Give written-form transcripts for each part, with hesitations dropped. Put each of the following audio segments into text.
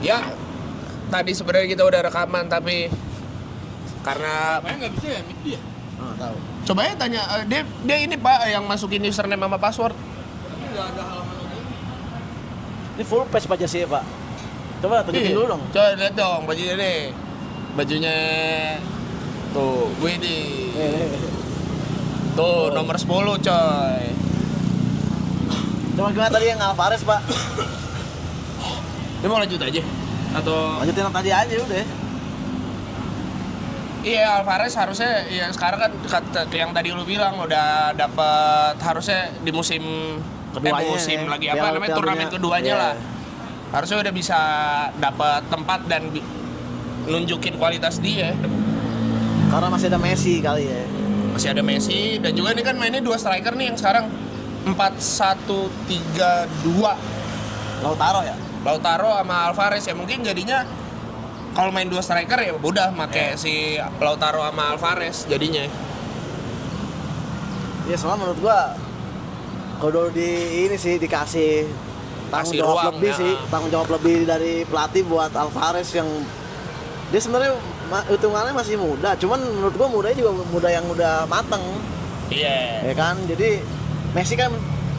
Ya, tadi sebenarnya kita udah rekaman tapi karena Apanya nggak bisa ya, mid dia? Tahu. coba ya tanya dia ini Pak yang masukin username sama password. Tapi nggak ada halaman lagi. Ini full page Pak Jasi ya, Pak. Coba tunjukin dulu dong. Coba lihat dong bajunya nih. Bajunya tuh, gue di tuh nomor 10 coy. Coba gimana tadi yang Alvarez, Pak? Dia mau lanjut aja atau Lanjutin yang tadi aja udah. iya Alvarez harusnya ya sekarang kan yang tadi lu bilang udah dapat harusnya di musim Keduanya musim ya. lagi apa Piala- namanya Piala turnamen Dunia. keduanya Iya. lah. Harusnya udah bisa dapat tempat dan nunjukin kualitas dia. Karena masih ada Messi kali ya. Masih ada Messi dan juga ini kan mainnya dua striker nih yang sekarang 4-1-3-2 Lautaro ya? Lautaro sama Alvarez ya mungkin jadinya kalau main dua striker ya udah make si Lautaro sama Alvarez jadinya. Ya soalnya menurut gua kalau di ini sih dikasih tanggung Kasih jawab ruang, lebih ya. sih, tanggung jawab lebih dari pelatih buat Alvarez yang dia sebenarnya hitungannya masih muda, cuman menurut gua mudanya juga muda yang udah mateng, Iya. ya kan? Jadi Messi kan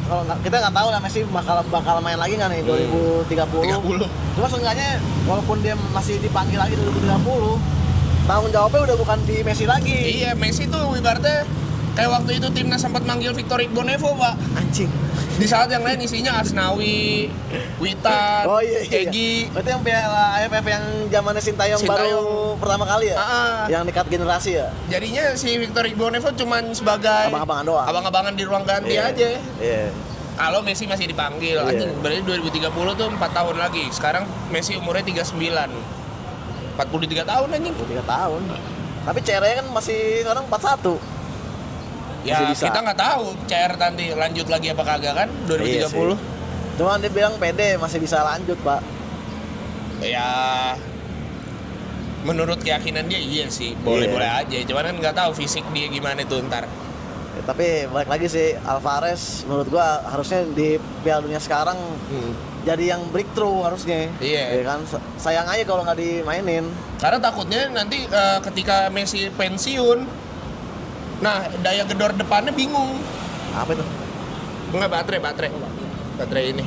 kalau kita nggak tahu lah Messi bakal main lagi nggak nih 2030. 30. Cuma seenggaknya walaupun dia masih dipanggil lagi 2030, tanggung jawabnya udah bukan di Messi lagi. Iya, Messi tuh ibaratnya kayak waktu itu timnas sempat manggil Victor Igbonevo, Pak. Anjing. Di saat yang lain isinya Asnawi, Witan, Oh iya, iya. Egi. Berarti yang Piala AFF yang zamannya Sintayong baru Sintayong. pertama kali ya? Ah. Yang dekat generasi ya? Jadinya si Victor Igbonevo cuman sebagai Abang-abangan doang. abang-abangan di ruang ganti Iya. aja. Iya. Kalau Messi masih dipanggil, Iya. anjing berarti 2030 tuh 4 tahun lagi. Sekarang Messi umurnya 39. 43 tahun anjing. 23 tahun. Tapi CR-nya kan masih sekarang 41. Ya Masih bisa. kita nggak tahu CR nanti lanjut lagi apa kagak kan 2030. Iya sih. Cuman dia bilang pede masih bisa lanjut, Pak. Ya menurut keyakinan dia iya sih, boleh-boleh aja. Cuman kan nggak tahu fisik dia gimana tuh ntar. Ya, tapi balik lagi sih Alvarez menurut gua harusnya di Piala Dunia sekarang jadi yang breakthrough harusnya. Iya. Ya kan? Sayang aja kalau nggak dimainin. Karena takutnya nanti ketika Messi pensiun, nah daya gedor depannya bingung. Apa itu? Enggak baterai ini.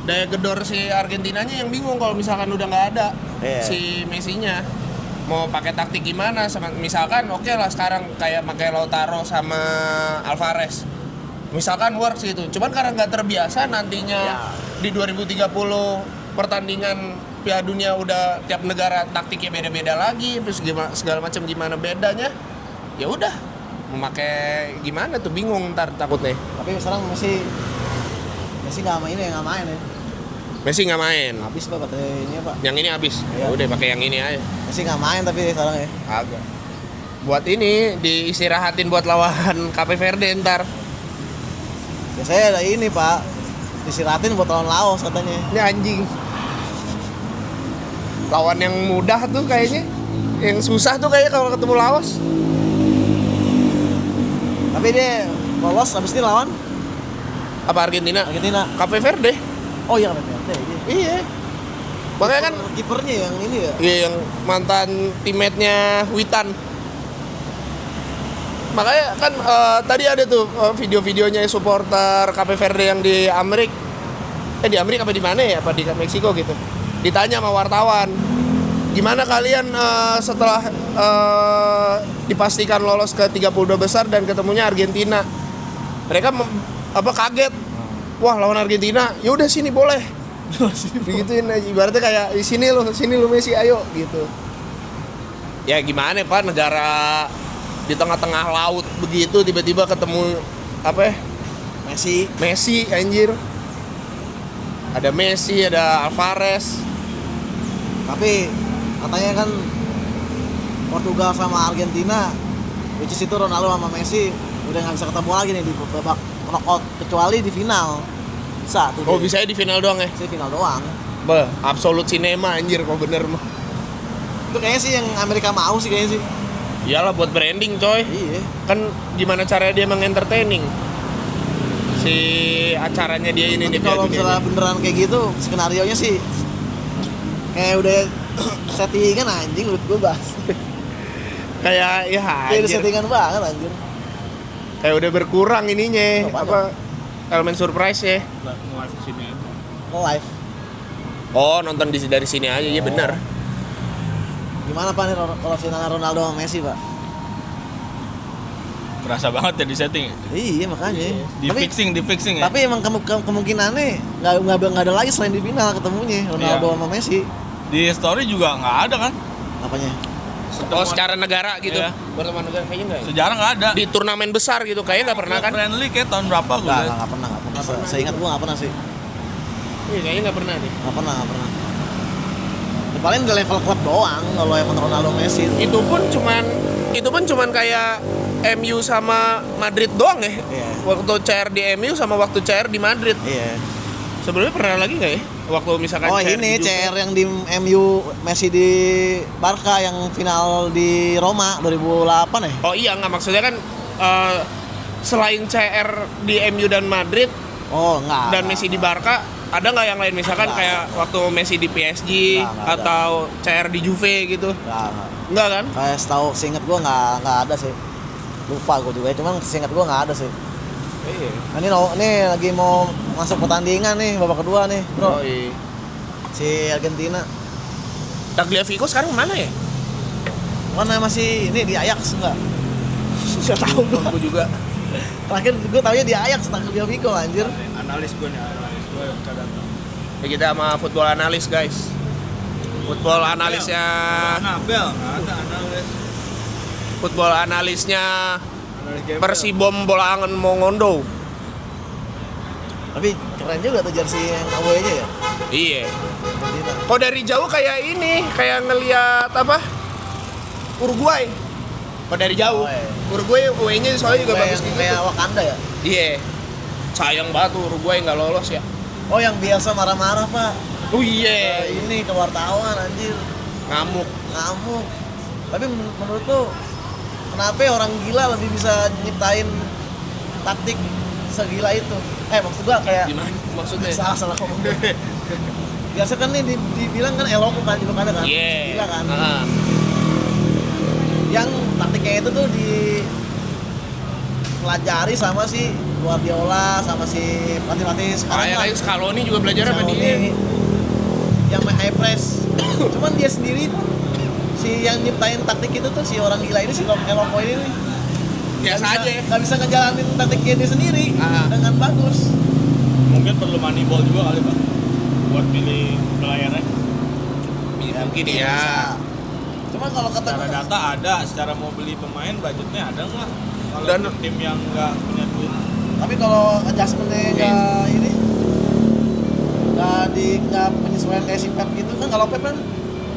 Daya gedor si Argentinanya yang bingung kalau misalkan udah nggak ada si Messi-nya. Mau pakai taktik gimana? Sama misalkan oke lah sekarang kayak pakai Lautaro sama Alvarez. Misalkan works gitu. Cuman karena nggak terbiasa nantinya di 2030 pertandingan Piala Dunia udah tiap negara taktiknya beda-beda lagi, terus gimana segala macam gimana bedanya. Ya udah memakai gimana tuh bingung ntar takutnya. Tapi sekarang Messi nggak main ya, nggak main ya. Messi nggak main. Habis Pak baterainya, Pak. Yang ini habis. Iya. Udah pakai yang ini aja. Messi nggak main tapi sekarang ya. Agak. Buat ini diistirahatin buat lawan Cape Verde ntar. Biasanya ada ini, Pak. Disiratin buat lawan Laos katanya. Ini anjing. Lawan yang mudah tuh kayaknya. Yang susah tuh kayaknya kalau ketemu Laos. Tapi dia lolos habis ini lawan Apa Argentina? Argentina. Cape Verde. Oh iya, PPT. Iya. Makanya kan Kipernya yang ini ya. iya, yang mantan teammate-nya Witan. Makanya kan tadi ada tuh video-videonya supporter Cape Verde yang di Amerika. Di Amerika apa di mana ya? Apa di Meksiko gitu. Ditanya sama wartawan, gimana kalian setelah dipastikan lolos ke 32 besar dan ketemunya Argentina? Mereka kaget. Wah, lawan Argentina. Ya udah sini boleh. Begituin aja. Ibaratnya kayak sini lu Messi ayo gitu. Ya gimana Pak, negara di tengah-tengah laut begitu tiba-tiba ketemu apa ya? Messi anjir. Ada Messi, ada Alvarez. Tapi katanya kan Portugal sama Argentina, which is itu Ronaldo sama Messi udah nggak bisa ketemu lagi nih di babak knockout kecuali di final. Bisa tuh. Oh, bisa di final doang ya? Sih final doang. Absolut cinema anjir kalau bener mah. Itu kayaknya sih yang Amerika mau sih kayaknya sih. Iyalah buat branding coy. Iya. Kan gimana caranya dia mengentertaining si acaranya dia ini di Tapi kalau Piala Dunia misalnya ini. beneran kayak gitu, skenarionya sih kayak udah settingan anjing menurut gue bahas. Kayak ya Kayak udah anjir. settingan banget anjir. Kayak udah berkurang ininya. Apaan? Apa elemen surprise ya. Live di sini aja. Live. Oh, nonton dari sini aja. Iya benar. Gimana Pak nih kalau finalnya Ronaldo sama Messi Pak? Kerasa banget ya di setting. Iya makanya. Di fixing ya. Tapi emang kemungkinannya nggak ada lagi selain di final ketemunya Ronaldo Iya. sama Messi. Di story juga nggak ada kan? Apanya? Oh, secara negara gitu. Iya. Pertemuan negara kayaknya enggak. Sejarah nggak ada. Di turnamen besar gitu kayaknya nggak pernah kan? Friendly kayak tahun berapa gue? Nggak pernah. Seingat gua nggak pernah sih. Iya, kayaknya nggak pernah nih. Nggak pernah. Ya, paling di level klub doang kalau emang Ronaldo Messi. Itu pun cuman kayak MU sama Madrid doang ya. Iya. Waktu CR di MU sama waktu CR di Madrid. Iya. Sebelumnya pernah lagi nggak ya? Waktu misalkan Oh CR ini di Juve. CR yang di MU Messi di Barca yang final di Roma 2008 ya? Oh iya, nggak maksudnya kan selain CR di MU dan Madrid Oh enggak. dan Messi di Barca, ada nggak yang lain misalkan Nggak. kayak waktu Messi di PSG Nggak ada. atau CR di Juve gitu? Enggak. Enggak kan? Kayak setahu seingat gua nggak ada sih. Lupa gua juga, cuman seingat gua nggak ada sih. Iya. Nah, ini lagi mau masuk pertandingan nih babak kedua nih, Bro. Oh, iya. Si Argentina. Tagliafico sekarang mana ya? Mana masih ini di Ajax enggak? Enggak tahu gua. Aku juga. Terakhir gua taunya di Ajax Tagliafico anjir. Analis gue yang kadang. Ya, kita sama football analis guys. Football analisnya, Anabel, nggak ada analis. football analisnya Analis game. Persibom Bolangan Mongondo. Tapi keren juga tuh jersey yang away-nya ya. Iya. Argentina. Kok dari jauh kayak ini, kayak ngelihat apa? Uruguay. Kok dari jauh. Oh, iya. Uruguay away-nya soalnya juga bagus gitu. Kayak Wakanda ya. Iya. Sayang banget tuh Uruguay nggak lolos ya. Oh yang biasa marah-marah Pak. Oh iya. Ini ke wartawan anjir. Ngamuk. Ngamuk. Tapi menurut tuh kenapa orang gila lebih bisa nyiptain taktik segila itu? Maksud gua kayak Gimana maksudnya? salah ngomong. Biasa kan nih dibilang kan elok kan juga ada kan? Iya. Gila kan? Ah. Yang taktiknya itu tuh di pelajari sama si Guardiola sama si pelatih-pelatih sekarang Kayak Scaloni juga belajar sama dia. Yang main high press. Cuman dia sendiri pun si yang nyiptain taktik itu tuh si orang gila ini si Eloko ini nih. Biasa Nggak aja ya. Nggak bisa ngejalanin taktiknya dia sendiri dengan bagus. Mungkin perlu moneyball juga kali Pak. Buat pilih pelayannya. Mungkin ya. Cuma kalau kata Secara gua, data ada, secara mau beli pemain budgetnya ada nggak? Kalau Dan- untuk tim yang nggak punya duit. tapi kalau adjustmentnya nggak ini nggak penyesuaian kayak si Pep gitu kan, kalau Pep kan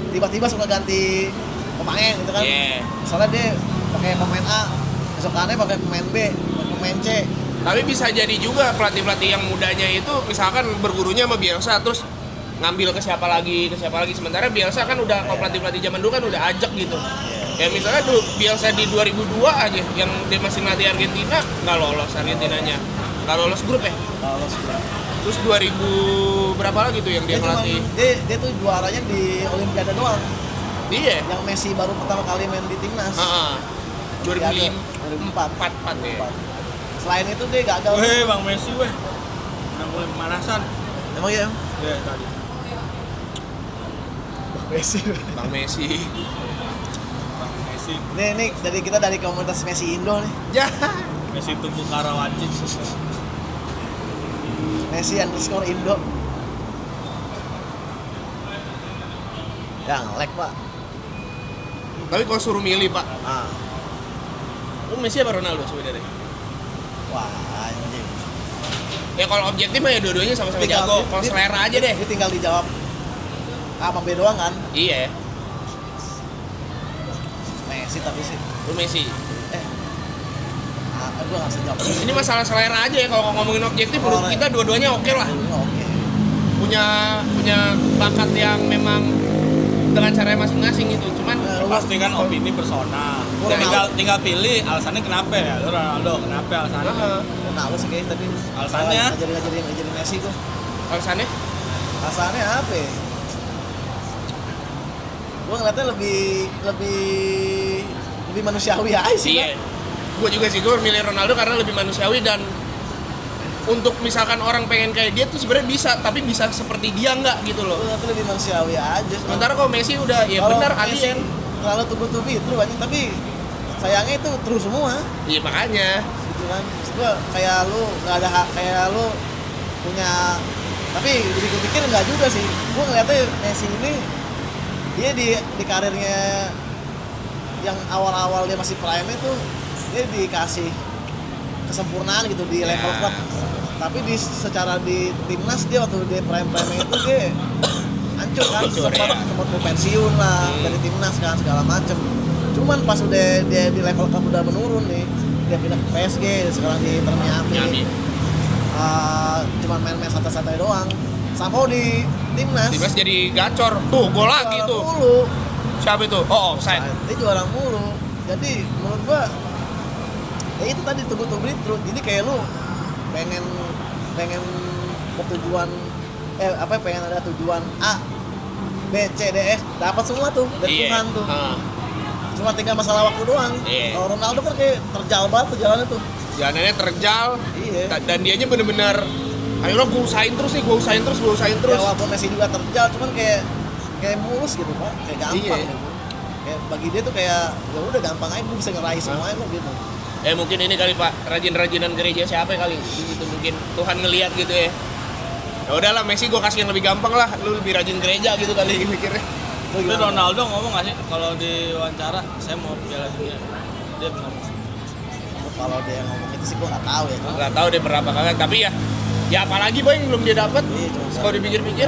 tiba-tiba suka ganti pemain gitu kan. Iya. Misalnya dia pakai pemain A, besokannya pakai pemain B, pakai pemain C. Tapi bisa jadi juga pelatih-pelatih yang mudanya itu misalkan bergurunya sama Bielsa terus ngambil ke siapa lagi sementara Bielsa kan udah kalau pelatih-pelatih zaman dulu kan udah ajak gitu. Ya misalnya Bielsa di 2002 aja yang dia masih ngelatih Argentina nggak lolos Argentinanya. Nggak lolos grup ya. Kalau sudah. Terus 2000 berapa lagi tuh yang dia ngelatih? Dia tuh juaranya di Olimpiade doang. Iya. Yang Messi baru pertama kali main di timnas. Heeh. 2005 2004. 4 ya. Selain itu dia gagal. Weh Bang Messi weh. Udah mulai pemanasan. Emang iya? Ya tadi. Messi. Bang Messi. Bang Messi. Ini dari komunitas Messi Indo nih. Ya. Messi tumbuh Karawaci. Messi _ Indo. Ya nge-lag Pak. Tapi kalau suruh milih Pak, Ah. Messi apa Ronaldo sebenarnya? Wah anjing. Ya kalau objektif mah ya dua-duanya sama-sama Tinggal- jago. Kalau dia- selera aja deh. Dia tinggal dijawab A sama B doang kan. Iya. Messi tapi sih. Lu Messi. Gue nggak bisa jawab. Ini masalah selera aja ya kalau ngomongin objektif menurut Selera. kita dua-duanya oke lah. Oke. Punya bakat yang memang dengan caranya masing-masing gitu. Cuman Pasti kan opini personal. Ronaldo. Tinggal pilih alasannya kenapa ya. Lu Ronaldo kenapa alasannya? heeh, Ronaldo sih kayaknya tapi Alasannya? nggak jadi Messi tuh. alasannya Alasannya apa ya? Gue ngeliatnya lebih manusiawi aja sih. Iya. Gue juga sih, gue milih Ronaldo karena lebih manusiawi dan untuk misalkan orang pengen kayak dia tuh sebenarnya bisa, tapi bisa seperti dia nggak gitu loh. Tapi lebih manusiawi aja. Sementara kalau Messi udah ya Kalau benar Messi alien. terlalu tubuh-tubuh itu aja, tapi sayangnya itu terus semua. Iya makanya. Gitu kan. Maksud gua kayak lu nggak ada hak, kayak lu punya, tapi dipikir nggak juga sih. Gua ngeliatnya Messi ini dia di karirnya yang awal-awal dia masih prime itu dia dikasih kesempurnaan gitu di level klub. Tapi secara di timnas dia waktu dia prime itu dia hancur kan, sempat mau pensiun lah dari timnas kan segala macem. Cuman pas udah dia di level klub udah menurun nih, dia pindah ke PSG, sekarang di Inter Miami. Cuman main-main santai-santai doang. Sampai di timnas jadi gacor. Tuh, gol lagi tuh. Mulu. Siapa itu? Oh, offside. Dia juara mulu. Jadi menurut gua ya itu tadi tunggu-tunggu itu. Jadi kayak lu pengen bertujuan pengen ada tujuan A, B, C, D, E, dapat semua tuh dari Tuhan tuh. Cuma tinggal masalah waktu doang. Kalau Ronaldo kan kayak terjal banget tuh jalannya tuh. Jalannya terjal. Iya. Dan dianya bener-bener ayo lo gue usahain terus. Ya walaupun Messi juga terjal, cuman kayak mulus gitu Pak, kayak gampang gitu. Kayak bagi dia tuh kayak ya udah gampang aja, gue bisa ngeraih semuanya kok gitu. Mungkin ini kali Pak, rajin-rajinan gereja siapa kali gitu, mungkin Tuhan ngelihat gitu ya. Ya udahlah Messi gue kasih yang lebih gampang lah, lu lebih rajin gereja gitu kali mikirnya. Tapi Ronaldo ngomong nggak sih kalau di wawancara saya mau Piala Dunia, dia ngomong. Kalau dia ngomong itu sih gue nggak tahu ya. Nggak tahu deh berapa kali, tapi ya apalagi boy yang belum dia dapat. Kalau dipikir-pikir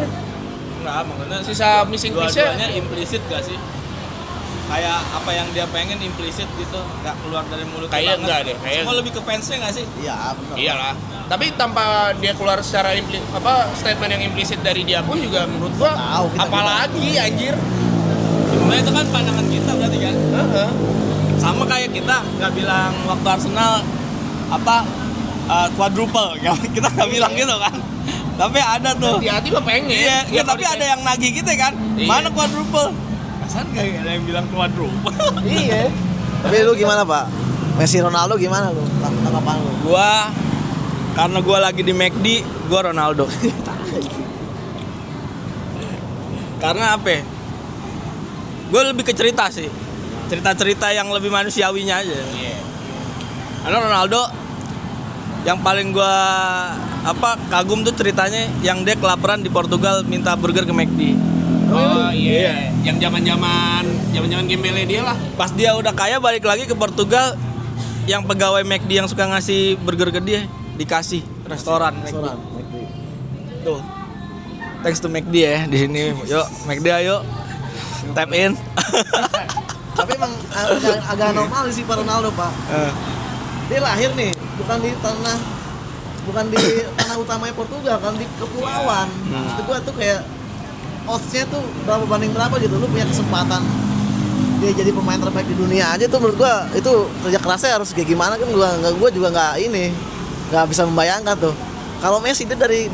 nggak, makanya sisa missing piece-nya dua-duanya implisit gak sih? Kayak apa yang dia pengen implisit gitu, nggak keluar dari mulut. Kayak enggak deh, kayak semua lebih ke fansnya nggak sih? Iya benar. Iyalah, tapi tanpa dia keluar secara statement yang implisit dari dia pun juga menurut gua apalagi anjir. Nah itu kan pandangan kita berarti kan. Sama kayak kita nggak bilang waktu Arsenal quadruple, kita nggak bilang gitu kan. Tapi ada tuh. Hati-hati mah pengen. Iya, tapi ada yang nagih kita kan. Iya. Mana quadruple? Perasaan gak ada yang bilang quadruple. Iya. Tapi lu gimana Pak? Messi Ronaldo gimana lu? Tanggapan lu? Karena gua lagi di McD, gua Ronaldo. Karena apa? Gue lebih ke cerita sih. Cerita-cerita yang lebih manusiawinya aja. Iya. Karena Ronaldo yang paling gua kagum tuh ceritanya yang dia kelaparan di Portugal minta burger ke McD. Oh iya. Yang zaman gembelnya dia lah. Pas dia udah kaya balik lagi ke Portugal, yang pegawai McD yang suka ngasih burger ke dia dikasih restoran McD. Tuh. Thanks to McD ya di sini. Yuk McD ayo. Tap in. Tapi emang agak normal sih Pak Ronaldo Pak. Dia lahir nih bukan di tanah utamanya Portugal, kan di kepulauan. Maksud gua tuh kayak odds-nya tuh berapa banding berapa gitu. Lu punya kesempatan dia jadi pemain terbaik di dunia aja tuh, menurut gua itu kerja kerasnya harus kayak gimana kan. Gua juga nggak bisa membayangkan tuh. Kalau Messi dia dari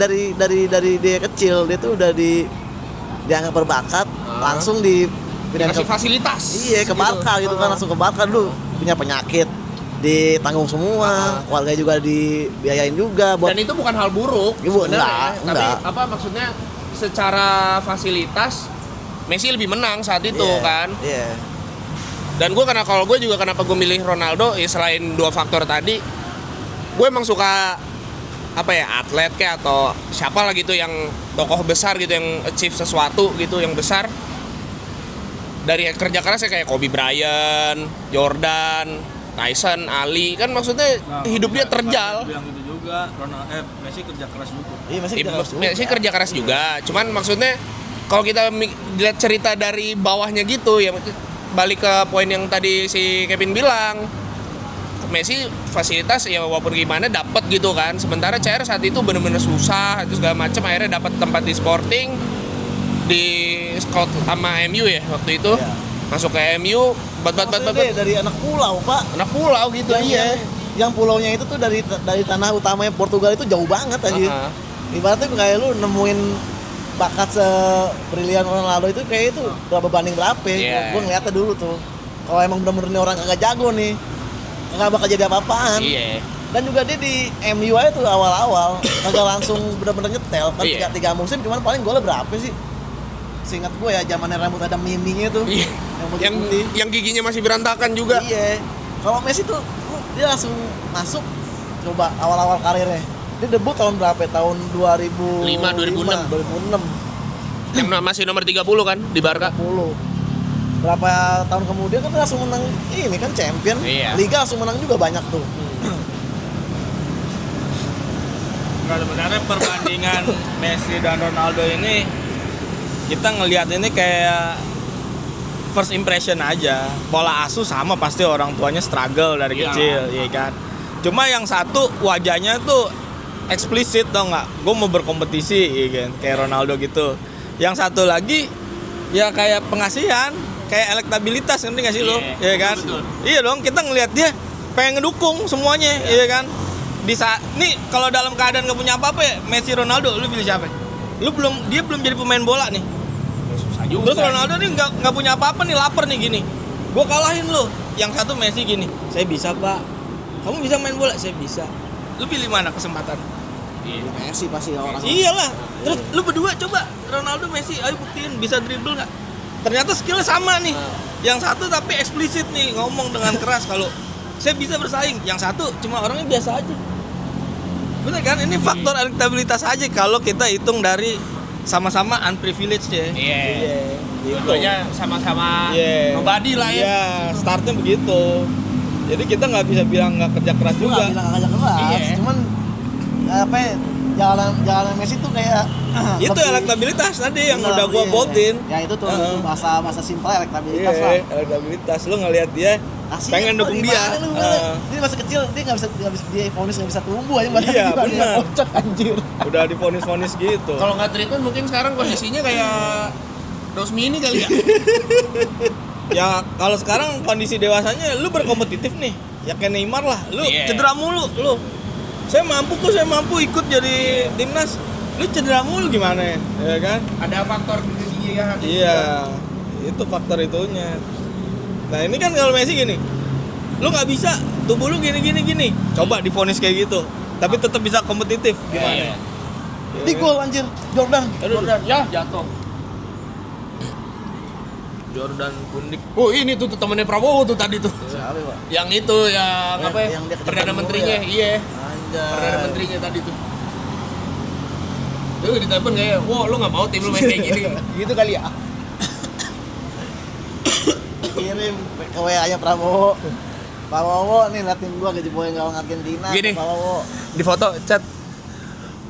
dia kecil dia tuh udah dianggap berbakat, langsung dikasih fasilitas. Iya, ke Barca gitu kan, langsung ke Barca. Dulu punya penyakit ditanggung semua, keluarga juga dibiayain juga buat. Dan itu bukan hal buruk sebenarnya. Tapi maksudnya secara fasilitas Messi lebih menang saat itu kan. Iya. Dan kalau gue juga kenapa gue milih Ronaldo ya selain dua faktor tadi, gue emang suka atlet kayak atau siapa lah gitu yang tokoh besar gitu yang achieve sesuatu gitu yang besar dari kerja kerasnya kayak Kobe Bryant, Jordan, Tyson, Ali kan maksudnya hidup dia terjal. Bilang gitu juga, Messi kerja keras juga. Iya, Messi kerja keras juga. Cuman maksudnya kalau kita lihat cerita dari bawahnya gitu ya balik ke poin yang tadi si Kevin bilang. Messi fasilitas ya walaupun gimana dapat gitu kan. Sementara CR saat itu benar-benar susah itu segala macam, akhirnya dapat tempat di Sporting, di scout sama MU ya waktu itu. Masuk ke MU dari anak pulau Pak. Anak pulau gitu. Yang pulaunya itu tuh dari tanah utamanya Portugal itu jauh banget aja. Ibaratnya kayak lu nemuin bakat sebrilian Ronaldo itu kayak itu berapa banding berapa? Iya. Gue ngeliatnya dulu tuh. Kalau emang bener-bener nih orang kagak jago nih, nggak bakal jadi apa-apaan. Iya. Dan juga dia di MU aja tuh awal-awal kagak langsung bener-bener nyetel kan Iya. tiga musim cuman paling golnya berapa sih? Seingat gue ya zamannya rambut ada mimingnya tuh. Iya. Yang putih. Yang giginya masih berantakan juga. Iya. Kalau Messi tuh dia langsung masuk coba awal-awal karirnya. Dia debut tahun berapa? Tahun 2005, 2006. Yang masih nomor 30 kan di Barca. 10. Berapa tahun kemudian kan dia langsung menang ini kan champion. Iya. Liga langsung menang juga banyak tuh. Nah, sebenarnya perbandingan Messi dan Ronaldo ini kita ngelihat ini kayak first impression aja. Pola asuh sama pasti orang tuanya struggle dari Iya. kecil, ya kan. Cuma yang satu wajahnya tuh eksplisit tau nggak? Gue mau berkompetisi, ya kan? Kayak Ronaldo gitu. Yang satu lagi ya kayak pengasihan, kayak elektabilitas, ngerti nggak sih lo? Iya, Ya kan? betul. Iya dong, kita ngelihat dia pengen ngedukung semuanya, ya kan? Di saat nih kalau dalam keadaan gak punya apa-apa ya Messi Ronaldo, lu pilih siapa? Dia belum jadi pemain bola nih. Susah Terus Ronaldo nih nggak punya apa-apa nih, lapar nih gini. Gue kalahin lo. Yang satu Messi gini. Saya bisa pak. Kamu bisa main bola? Saya bisa. Lu pilih mana kesempatan? Messi pasti orang. Iyalah. Terus lu berdua coba Ronaldo Messi, ayo buktiin bisa dribble nggak? Ternyata skillnya sama nih. Yang satu tapi eksplisit nih ngomong dengan keras kalau saya bisa bersaing. Yang satu cuma orangnya biasa aja. Bener kan? Ini faktor elektabilitas aja kalau kita hitung dari sama-sama unprivileged ya. Iya. Gitu. Dua-duanya sama-sama Iya. nobody lah ya. Iya, startnya begitu. Jadi kita nggak bisa bilang nggak kerja keras Gue juga. nggak bilang agak keras, Iya. cuman apa ya, jalan Messi tuh kayak Itu lebih- elektabilitas tadi yang Bener, udah gua iya. boldin. Ya itu tuh bahasa simpel elektabilitas Iya, lah. elektabilitas. Lu ngelihat dia Kasian pengen lu, dukung gimana dia. lu, dia masih kecil, dia nggak bisa dia vonis nggak bisa tumbuh aja badan Iya, gimana, bener. kocak anjir. Udah difonis-fonis gitu. Kalau nggak treatment mungkin sekarang kondisinya kayak Dosmi ini kali ya. Ya kalau sekarang kondisi dewasanya lu berkompetitif nih. Ya kayak Neymar lah. Lu Iya. cedera mulu lu. Saya mampu ikut jadi timnas. Lu cedera mulu gimana ya? Ya kan? Ada faktor giginya. Iya, itu faktor itunya. Nah ini kan kalau Messi gini, lu nggak bisa, tubuh lu gini. Coba divonis kayak gitu, tapi tetap bisa kompetitif. Gimana? Iya. Di gol anjir, Jordan. Jordan ya jatuh. Jordan Pundik. Oh ini tuh temennya Prabowo tuh tadi tuh. Siapa, Pak? Yang itu yang apa ya? Yang dia Perdana kecepatan Menterinya, dulu iya. Anjay. Perdana Menterinya tadi tuh. Tuh ditelepon kayak, "Wah, lu enggak mau tim lu main kayak gini." Gitu kali ya. Kirim ke WA-nya Prabowo. Prabowo nih liatin gua ngejeboin gawang Argentina. Gini. Prabowo. Di foto chat.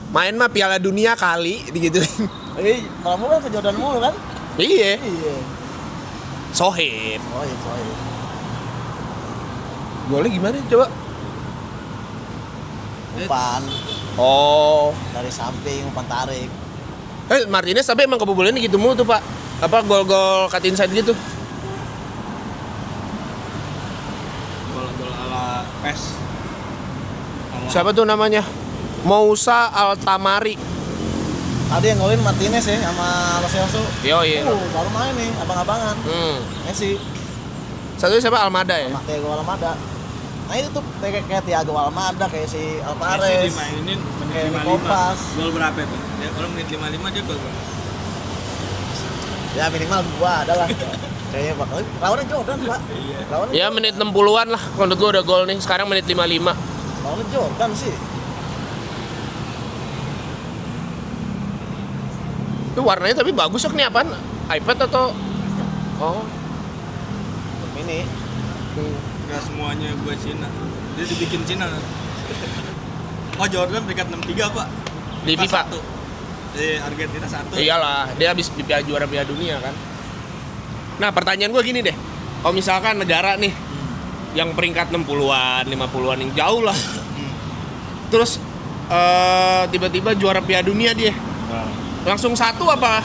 Main mah Piala Dunia kali digituin. Prabowo kan ke Jordan mulu kan? Iya. Iya. Sohib. Oh iya, sorry. Golnya gimana coba? Umpan Oh. dari samping, umpan tarik. Martinez tapi emang kebobolannya gitu mulu tuh, Pak. Apa gol-gol cut inside gitu? Gol-gol ala PES. Siapa tuh namanya? Moussa Altamari. Tadi yang golin Martinez ya sama Lo Celso. Yo iya. Baru main nih, abang-abangan. Messi, Satu siapa Almada ya? sama Thiago Almada. Nah itu tuh kayak Thiago Almada, kayak si Messi Alvarez. dimainin menit Kayak 55. Kopas. Gol berapa tuh? Ya kalau menit 55 dia gol berapa? Ya minimal gua adalah. Kayaknya bakal lawannya Jordan, Pak. Lawannya Ya menit 60-an lah. Menurut gua udah gol nih. Sekarang menit 55. lawannya Jordan sih. Itu warnanya tapi bagus ya, nih apaan? iPad atau Oh. Ini Gak semuanya gue Cina. Dia dibikin Cina. Oh Jordan peringkat 63 pak. Di FIFA. 1. Argentina 1. Iyalah, dia habis juara Piala Dunia kan. Nah, pertanyaan gua gini deh. Kalau misalkan negara nih yang peringkat 60-an, 50-an yang jauh lah. Terus tiba-tiba juara Piala Dunia dia. Langsung satu apa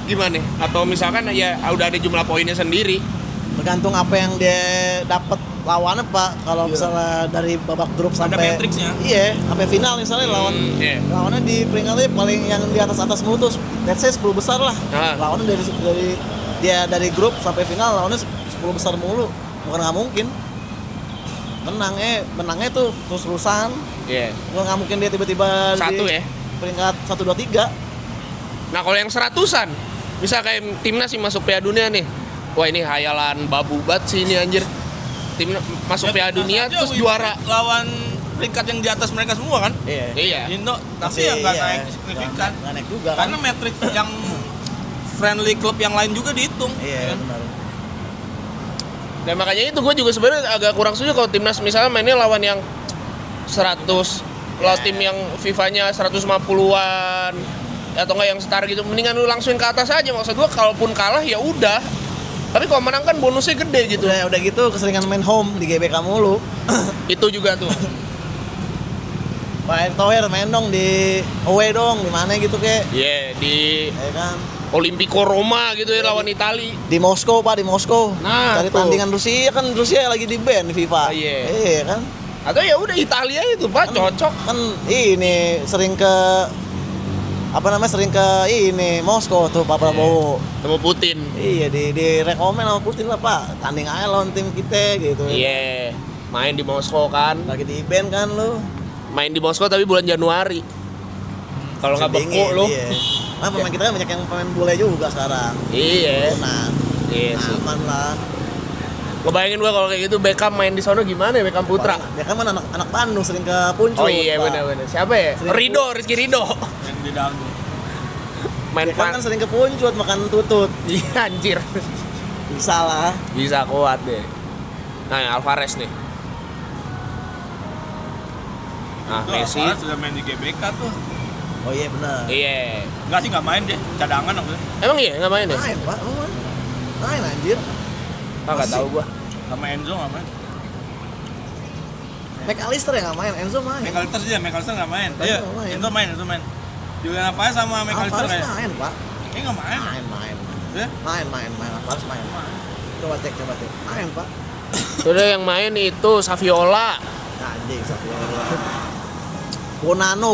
gimana? Atau misalkan ya udah ada jumlah poinnya sendiri. tergantung apa yang dia dapat lawannya Pak, kalau misalnya dari babak grup sampai matriksnya. Iya, sampai final misalnya lawannya di peringkatnya paling yang di atas mulu tuh, let's say 10 besar lah. Lawannya dari grup sampai final lawannya 10 besar mulu. Bukan nggak mungkin. Menangnya tuh terus-terusan. Bukan nggak mungkin dia tiba-tiba Satu di ya. peringkat 1 2 3. Nah, kalau yang 100-an, misal kayak timnas sih masuk Piala Dunia nih. Wah, ini hayalan babu banget sih ini anjir. Tim masuk Piala Dunia terus juara lawan peringkat yang di atas mereka semua kan? Iya. Indo tapi yang nggak naik signifikan. Nggak naik juga kan. Karena metrik yang friendly club yang lain juga dihitung. Iya, kan? benar. Nah, makanya itu gue juga sebenarnya agak kurang setuju kalau timnas misalnya mainnya lawan yang 100, lawan tim yang FIFA-nya 150-an atau enggak yang setara gitu, mendingan lu langsung ke atas aja. Maksud gue kalaupun kalah ya udah. Tapi kalau menang kan bonusnya gede gitu. Udah gitu keseringan main home di GBK mulu. Itu juga tuh. Pak Erick Thohir main dong di away dong, di mana gitu kek. Di Ya kan. Olimpico Roma gitu ya lawan Itali. Di Moskow Pak, di Moskow. Nah, cari tuh. tandingan Rusia kan, Rusia lagi di ban di FIFA. Iya kan. Atau ya udah Italia itu Pak, cocok. Kan ini sering ke ini Moskow tuh Pak Prabowo. Sama Putin. Iya, di rekomen sama Putin lah Pak. Tanding aja lawan tim kita gitu. Iya. Main di Moskow kan. Lagi di ban kan lu. Main di Moskow tapi bulan Januari. Kalau nggak beku lu. Iya. Nah, pemain kita kan banyak yang pemain bule juga sekarang. Iya. Nah, Iya sih. aman lah. Ngebayangin gua kalau kayak gitu Beckham main di sono gimana ya, Beckham Putra? Dia kan anak Bandung sering ke Puncul. Oh iya Pak. benar-benar. Siapa ya? Rizky Ridho. Yang di dagu. Main Dia kan sering ke Puncul makan tutut. Iya anjir. Bisa lah. Bisa kuat deh. Nah, yang Alvarez nih. Nah, Messi. Alvarez sudah main di GBK tuh. Oh iya benar. Iya. Enggak sih, nggak main deh, cadangan maksudnya. Emang iya nggak main ya? Main Pak, main anjir. Nggak tahu gua. Sama Enzo nggak main. McAllister yang nggak main, Enzo main. McAllister nggak main. Enzo Iya, main. Enzo main. Julian Alvarez sama McAllister Alvarez kayak. main Pak. Kayaknya nggak main. Main. Ya? Main. Alvarez main. Coba cek. Main Pak. Udah yang main itu Saviola. Anjing Saviola. Bonano.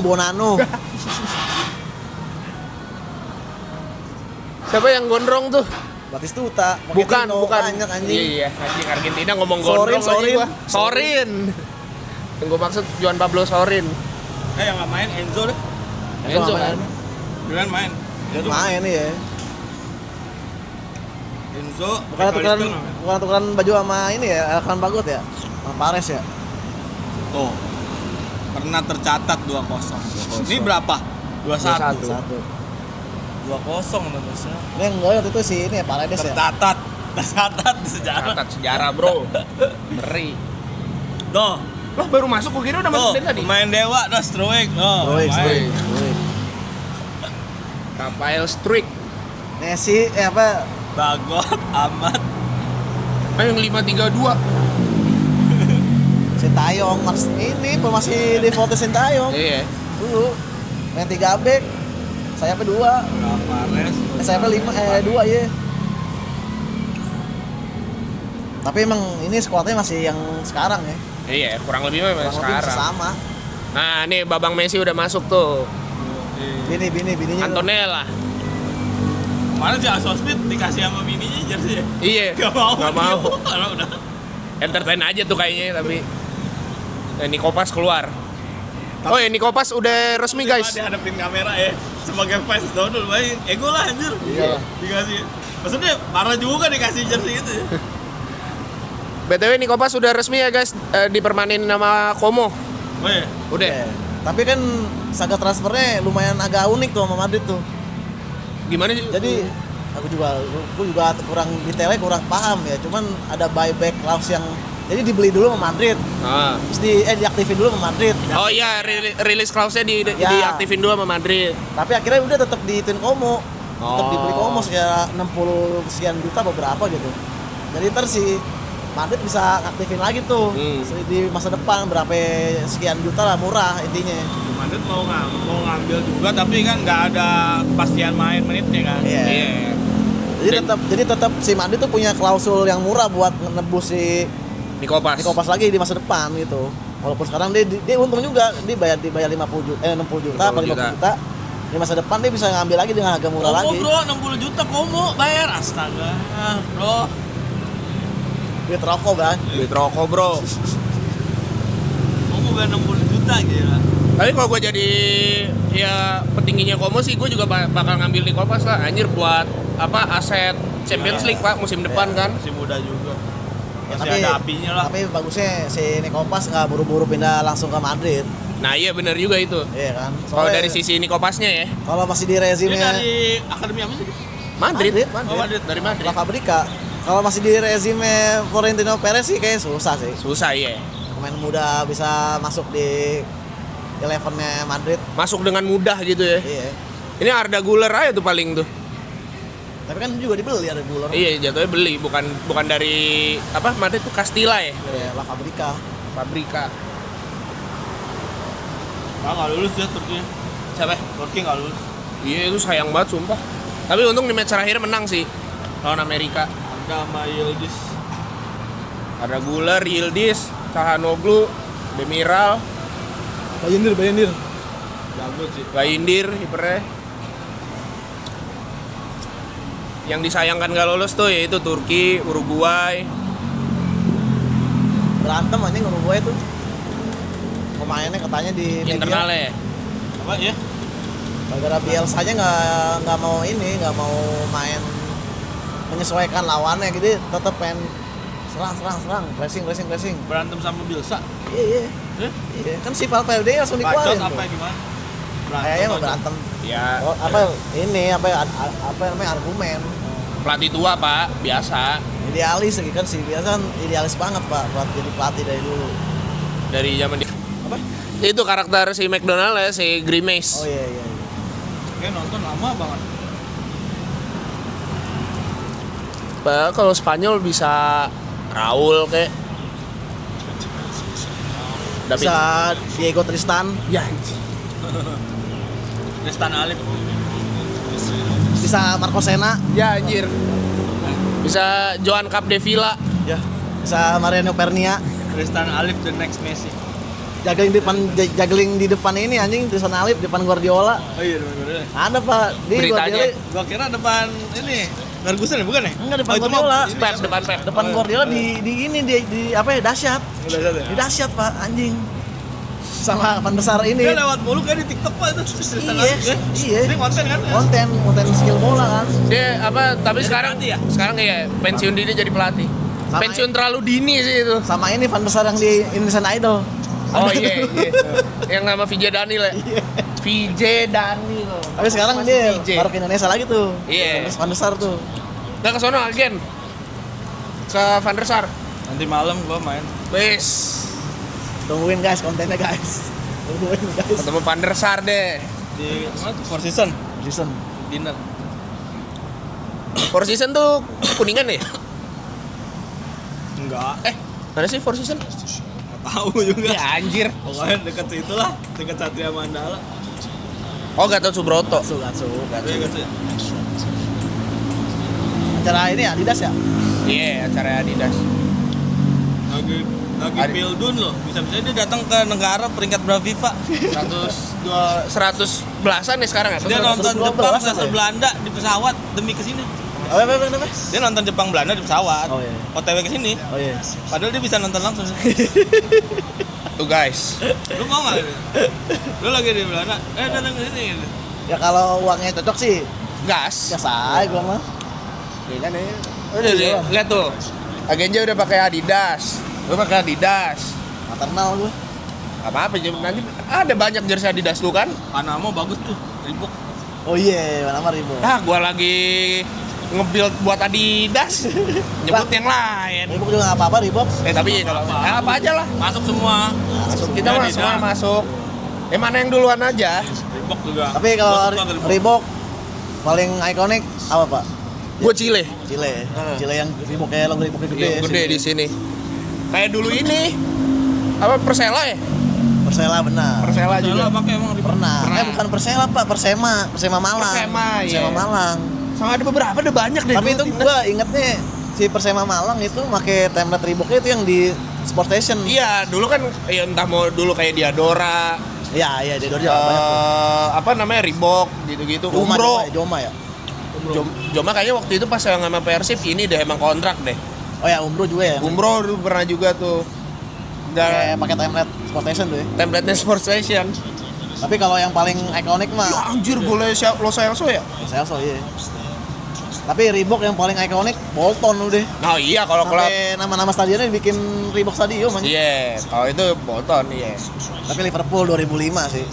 Siapa yang gondrong tuh? Batistuta. Bukan. Banyak anjing. Iya, anjing Argentina ngomong gondrong lagi gua. Sorin. Yang gua maksud Juan Pablo Sorin. Yang nggak main Enzo deh. Enzo kan. Julian main. Main ya. Enzo. Bukan tukeran baju sama ini ya, Elkan Bagot ya. Sama Pares ya. Tuh. Pernah tercatat 2-0. Ini berapa? 2-1. 2-0 Indonesia. Ini yang gol waktu itu si ini ya Paredes ya. Tercatat sejarah. Catat sejarah, Bro. Ngeri. Doh. Lah baru masuk gua kira udah masuk dari tadi. Pemain dewa dah Struik. Struik. Rafael Struik. Messi apa? Bagot amat. Main yang 5-3-2. Sintayong ini masih di foto Sintayong. Iya. Dulu main 3 back. Sayapnya 2. Alvarez. Sayapnya 2 ya. Tapi emang ini skuadnya masih yang sekarang ya. Iya, kurang lebih memang Kurang lebih sekarang. sama. Nah, nih Babang Messi udah masuk tuh. Bininya. Antonella. Kemarin si Asosmith dikasih sama bininya jersey ya? Iya. Gak mau. Karena udah entertain aja tuh kayaknya tapi. Nah, Nikopas keluar. Oh ya, Nikopas udah resmi guys. Dia hadapin kamera ya. Sebagai fans dulu main. Ego lah anjir. Iya. Dikasih. Maksudnya parah juga dikasih jersey itu ya. BTW Nikopas udah resmi ya guys, dipermanenin nama Como. Oh iya. Udah. Iya. Tapi kan saga transfernya lumayan agak unik tuh sama Madrid tuh. Gimana sih? Jadi aku juga kurang detailnya kurang paham ya. Cuman ada buyback clause yang jadi dibeli dulu sama Madrid. Terus diaktifin dulu sama Madrid. Oh iya, rilis clause-nya diaktifin dulu sama Madrid. Tapi akhirnya udah tetap diituin Como. Tetap Oh. dibeli Como sekitar 60 sekian juta beberapa gitu. Jadi ntar si Madrid bisa aktifin lagi tuh di masa depan berapa sekian juta lah, murah intinya. Madrid mau ngambil juga tapi kan nggak ada kepastian main menitnya kan. Iya. Jadi tetap si Madrid tuh punya klausul yang murah buat menebus si Nikopas lagi di masa depan gitu. Walaupun sekarang dia untung juga, dia dibayar 60 juta apa 50 juta. Di masa depan dia bisa ngambil lagi dengan harga murah lagi. Bro, 60 juta Komo bayar, astaga. Bro. Duit rokok, Bang. Duit rokok, bro. Komo bayar 60 juta gila. Tapi kalau gue jadi ya petingginya Komo sih, gue juga bakal ngambil Nikopas lah. Anjir buat apa aset Champions League Pak musim depan kan. Masih muda juga. Ya, Masih ada apinya lah. Tapi bagusnya si Nikopas nggak buru-buru pindah langsung ke Madrid. Nah iya benar juga itu. Iya kan. Kalau Soalnya dari sisi Nikopasnya ya. kalau masih di Dia rezimnya dari akademi apa sih? Madrid. Oh, Madrid. Dari Madrid. La Fabrica. Kalau masih di rezimnya Florentino Perez sih kayak susah sih. Susah ya. Pemain muda bisa masuk di 11-nya Madrid. Masuk dengan mudah gitu ya. Iya. Ini Arda Güler aja tuh paling tuh. Tapi kan juga dibeli ada Güler. Iya jatuhnya beli bukan dari apa Madrid tuh Castilla ya. Iya, La Fabrica. Fabrika. Nggak lulus ya Turki. Siapa? Turki nggak lulus. Iya itu sayang banget sumpah. Tapi untung di match terakhir menang sih lawan Amerika. Ada sama Yildiz. Arda Güler, Yildiz, Çalhanoğlu, Demiral, Bayindir. Jago sih. Bayindir kipernya. Yang disayangkan gak lolos tuh yaitu Turki, Uruguay. Berantem anjing Uruguay tuh. Pemainnya katanya di media. Internalnya. Apa ya? Gara-gara Bielsa aja nggak mau main menyesuaikan lawannya gitu, tetap pengen serang, pressing. Berantem sama Bielsa. Iya. Eh? Iya, kan si Valverde langsung Bacot dikeluarin. apa tuh. gimana? Kayaknya mau berantem. Ya Oh, apa namanya argumen. pelatih tua Pak, biasa. Idealis lagi kan si Bielsa kan idealis banget Pak buat jadi pelatih dari dulu. Dari zaman dia. Apa? Itu karakter si McDonald ya, si Grimace. Oh iya. Kayak nonton lama banget. Pak, kalau Spanyol bisa Raul kayak David. Bisa Diego Tristan, Ya anjing. Tristan Alif. bisa Marco Sena, Ya anjir. Bisa Joan Capdevila. ya. Bisa Mariano Pernia. Tristan Alif the next Messi. Juggling di depan ini anjing Tristan Alif depan Guardiola. Oh iya bener. Ada Pak di Beritanya. Guardiola. Gua kira depan ini Ferguson ya bukan ya? Enggak, depan Oh, itu mah Guardiola. ini Pep, ya? depan Pep. Depan Guardiola di ini di apa ya dahsyat. Udah satu ya? Di dahsyat Pak anjing. Sama Van der Sar ini. Dia lewat mulu kayak di TikTok Pak itu. Tristan Iya, Alif, ya? iya. Ini konten kan? ya? Konten skill bola kan. Dia apa tapi Jadi sekarang pelatih ya? sekarang ya pensiun dini jadi pelatih. Sama Pensiun terlalu dini sih itu. Sama ini Van der Sar yang di Indonesian Idol. Oh iya. Yang nama VJ Daniel ya. VJ Daniel. Tapi sekarang Masih dia VJ. baru ke Indonesia lagi tuh. Iya. Terus Van der Sar tuh. Nggak ke sono agen. Ke Van der Sar. Nanti malam gua main. Wes. Tungguin guys kontennya guys. Tungguin guys. Ketemu Van der Sar deh. Di mana tuh? Four Season Listen. dinner. Four Season tuh Kuningan ya? Enggak. Mana sih Four Season? Enggak tahu juga. Ya anjir. Pokoknya dekat situ lah, dekat Satria Mandala. Oh Gatot Subroto. Gatsu. Iya gitu ya. Acara ini Adidas ya? Iya, acara Adidas. Lagi Adi- Pildun loh. Bisa-bisa dia datang ke negara peringkat berapa FIFA. 100 belasan nih sekarang ya? Dia nonton 112 Jepang apa versus ya? Belanda di pesawat demi kesini. Apa? Dia nonton Jepang Belanda di pesawat. Oh iya. OTW kesini. Oh iya. Padahal dia bisa nonton langsung. Tuh guys. Lu mau nggak? Lu lagi di Belanda? Datang ke sini. Gitu. Ya kalau uangnya cocok sih Gas. biasa aja gua mah. Iya kan ya. Udah deh, lihat tuh. Agenja udah pakai Adidas. Lu pakai Adidas. Maternal gua. Apa-apa nanti ada banyak jersey Adidas lu kan? Panama bagus tuh, Reebok. Oh iya, mana mah Ribo. Ah, gua lagi nge-build buat Adidas. Nyebut yang lain. Ribo juga nggak apa-apa Ribo. Tapi apa aja lah. Masuk semua. Kita mah Adidas. semua masuk. Mana yang duluan aja? Reebok juga. Tapi kalau Gua suka Reebok. Reebok paling ikonik apa Pak? Gue Chile. Chile. Heeh. Chile yang Reebok kayak logo Reebok gede. Yang gede di sini. Kayak dulu ini apa Persela ya? Persela benar. Persela juga. Salah pakai emang Reebok. Pernah. Pernah. Bukan Persela Pak, Persema Malang. Persema, iya. Persema Malang. Sama ada beberapa ada banyak deh. Tapi dulu itu timnas. gua ingetnya si Persema Malang itu pakai template Reeboknya itu yang di Sport Station. Iya, dulu kan ya entah mau dulu kayak Diadora, Iya, dia banyak tuh. apa namanya Reebok gitu-gitu. Joma, Umbro. Joma ya. Joma kayaknya waktu itu pas yang sama Persib ini deh emang kontrak deh. Oh ya, Umbro juga ya. Umbro dulu pernah juga tuh. Pakai template Sport Station tuh ya. Template-nya Sport Station. Tapi kalau yang paling ikonik mah Ya anjir boleh Los Celso ya? Celso iya. Tapi Reebok yang paling ikonik Bolton udah. Nah iya kalau klub. Sampai nama-nama stadionnya dibikin Reebok Stadium aja. Iya, kalau itu Bolton iya. Tapi Liverpool 2005 sih.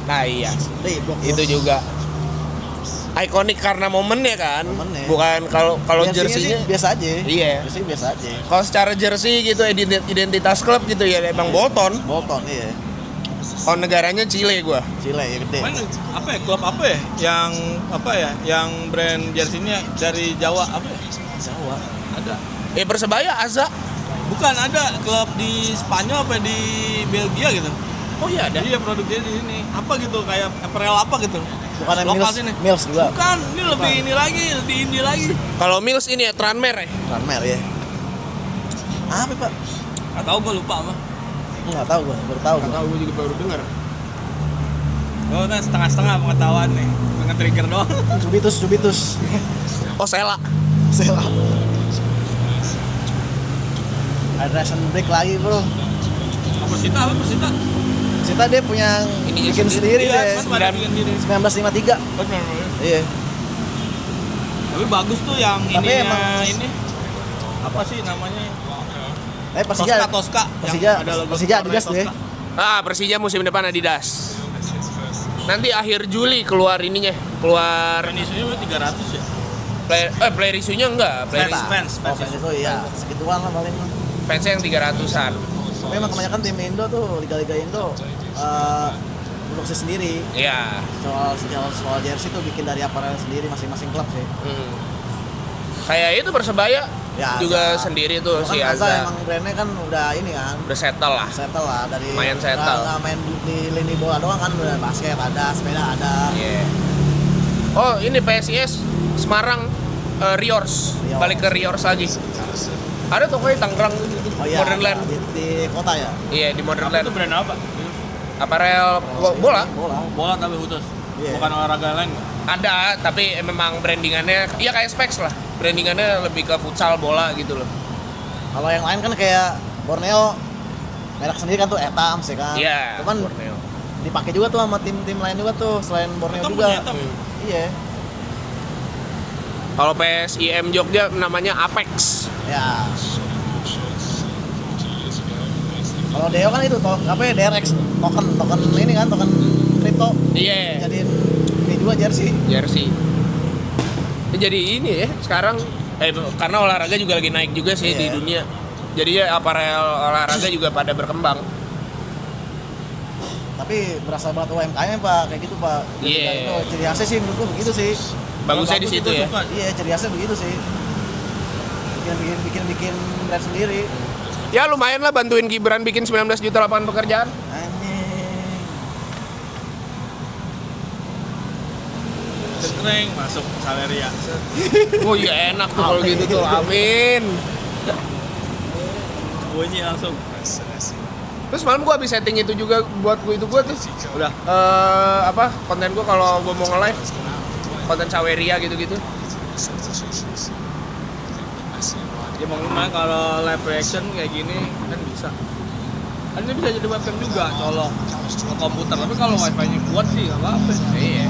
Nah iya, Reebok. itu juga ikonik karena momennya kan. Momennya. Bukan kalau Jersey-nya jersinya sih biasa aja. Iya. Jersey biasa aja. kalau secara jersey gitu identitas klub gitu ya emang Bolton. Bolton iya. Kalau negaranya Chile gua. Chile ya gede. Mana apa ya klub apa ya yang apa ya yang brand jersey-nya dari Jawa apa ya? Jawa. Ada. Persebaya Azza. Bukan ada klub di Spanyol apa di Belgia gitu. Oh iya ada. Iya produksinya di sini. Apa gitu kayak apparel apa gitu. Bukan Lokal Mills, sini. Mills juga. Bukan, ini lebih ini lagi, lebih indie lagi. Kalau Mills ini ya Tranmere ya. Tranmere ya. Apa Pak? Enggak tahu gua lupa mah. Enggak tahu gua, baru tahu. Tahu gua juga baru dengar. Oh kan setengah-setengah pengetahuan nih. Nge-trigger doang. Cubitus. Oh Sela. Sela. Hydration break lagi bro. Persita apa Persita? Cita dia punya Ininya bikin sendiri Iya, deh. kan pada bikin diri. 1953. Benar. Iya. Tapi bagus tuh yang Tapi ini emang- ini apa sih namanya? Persija. Tosca. Persija Adidas tuh ya. Persija musim depan Adidas. Nanti akhir Juli keluar ininya, keluar Isunya 300 ya. player isunya enggak, player Fans. Oh, fans itu iya, segituan lah paling. fansnya yang 300-an. Tapi emang kebanyakan tim Indo tuh, liga-liga Indo produksi sendiri. Iya. Soal jersey tuh bikin dari aparel sendiri masing-masing klub sih. Kayak itu Persebaya Ya, juga Azza. sendiri tuh Kan si Azza Azza. emang brandnya kan udah ini kan, Udah settle lah. settle lah dari Lumayan settle. nggak main di lini bola doang kan, udah basket ada, sepeda ada. Iya. Oh, ini PSIS Semarang Riors. Riors. Balik ke Riors lagi. Ada tokonya Tangerang gitu, Oh iya, Modern Land. di kota ya. Iya, di Modern Apa Land. itu brand apa? Aparel bola Bola. Bola tapi khusus. Iya. Bukan olahraga lain. ada, tapi memang brandingannya ya kayak Specs lah. Brandingannya lebih ke futsal bola gitu loh. Kalau yang lain kan kayak Borneo, merek sendiri kan tuh Etams ya kan. Iya, Cuman Borneo. dipakai juga tuh sama tim-tim lain juga tuh selain Borneo Hitam juga. punya hitam. Iya. Kalau PSIM Jogja namanya Apex. Ya. Kalau Deo kan itu apa ya, DRX token ini kan, token kripto. Iya. Jadiin ini juga jersey. Jersey. Itu jadi ini ya sekarang karena olahraga juga lagi naik juga sih Iya. di dunia. Jadi ya aparel olahraga juga pada berkembang. Tapi berasa banget UMKM Pak, kayak gitu Pak. Iya. Itu ciri khasnya sih menurutku begitu sih. Bagusnya di Bagus, situ gua ya. suka. Iya, ciri khasnya begitu sih. Bikin brand sendiri. Ya lumayan lah bantuin Gibran bikin 19 juta lapangan pekerjaan. Anjing. Cekreng masuk Saweria. Oh iya enak tuh kalau gitu tuh. Amin. Bunyi langsung. Terus malam gua habis setting itu juga buat gua tuh. Udah. Konten gua kalau gua mau nge-live konten Saweria gitu-gitu. Ya mungkin kalau live reaction kayak gini kan bisa. Kan ini bisa jadi webcam juga, colok ke komputer. Tapi kalau wifi-nya kuat sih nggak apa-apa. Iya.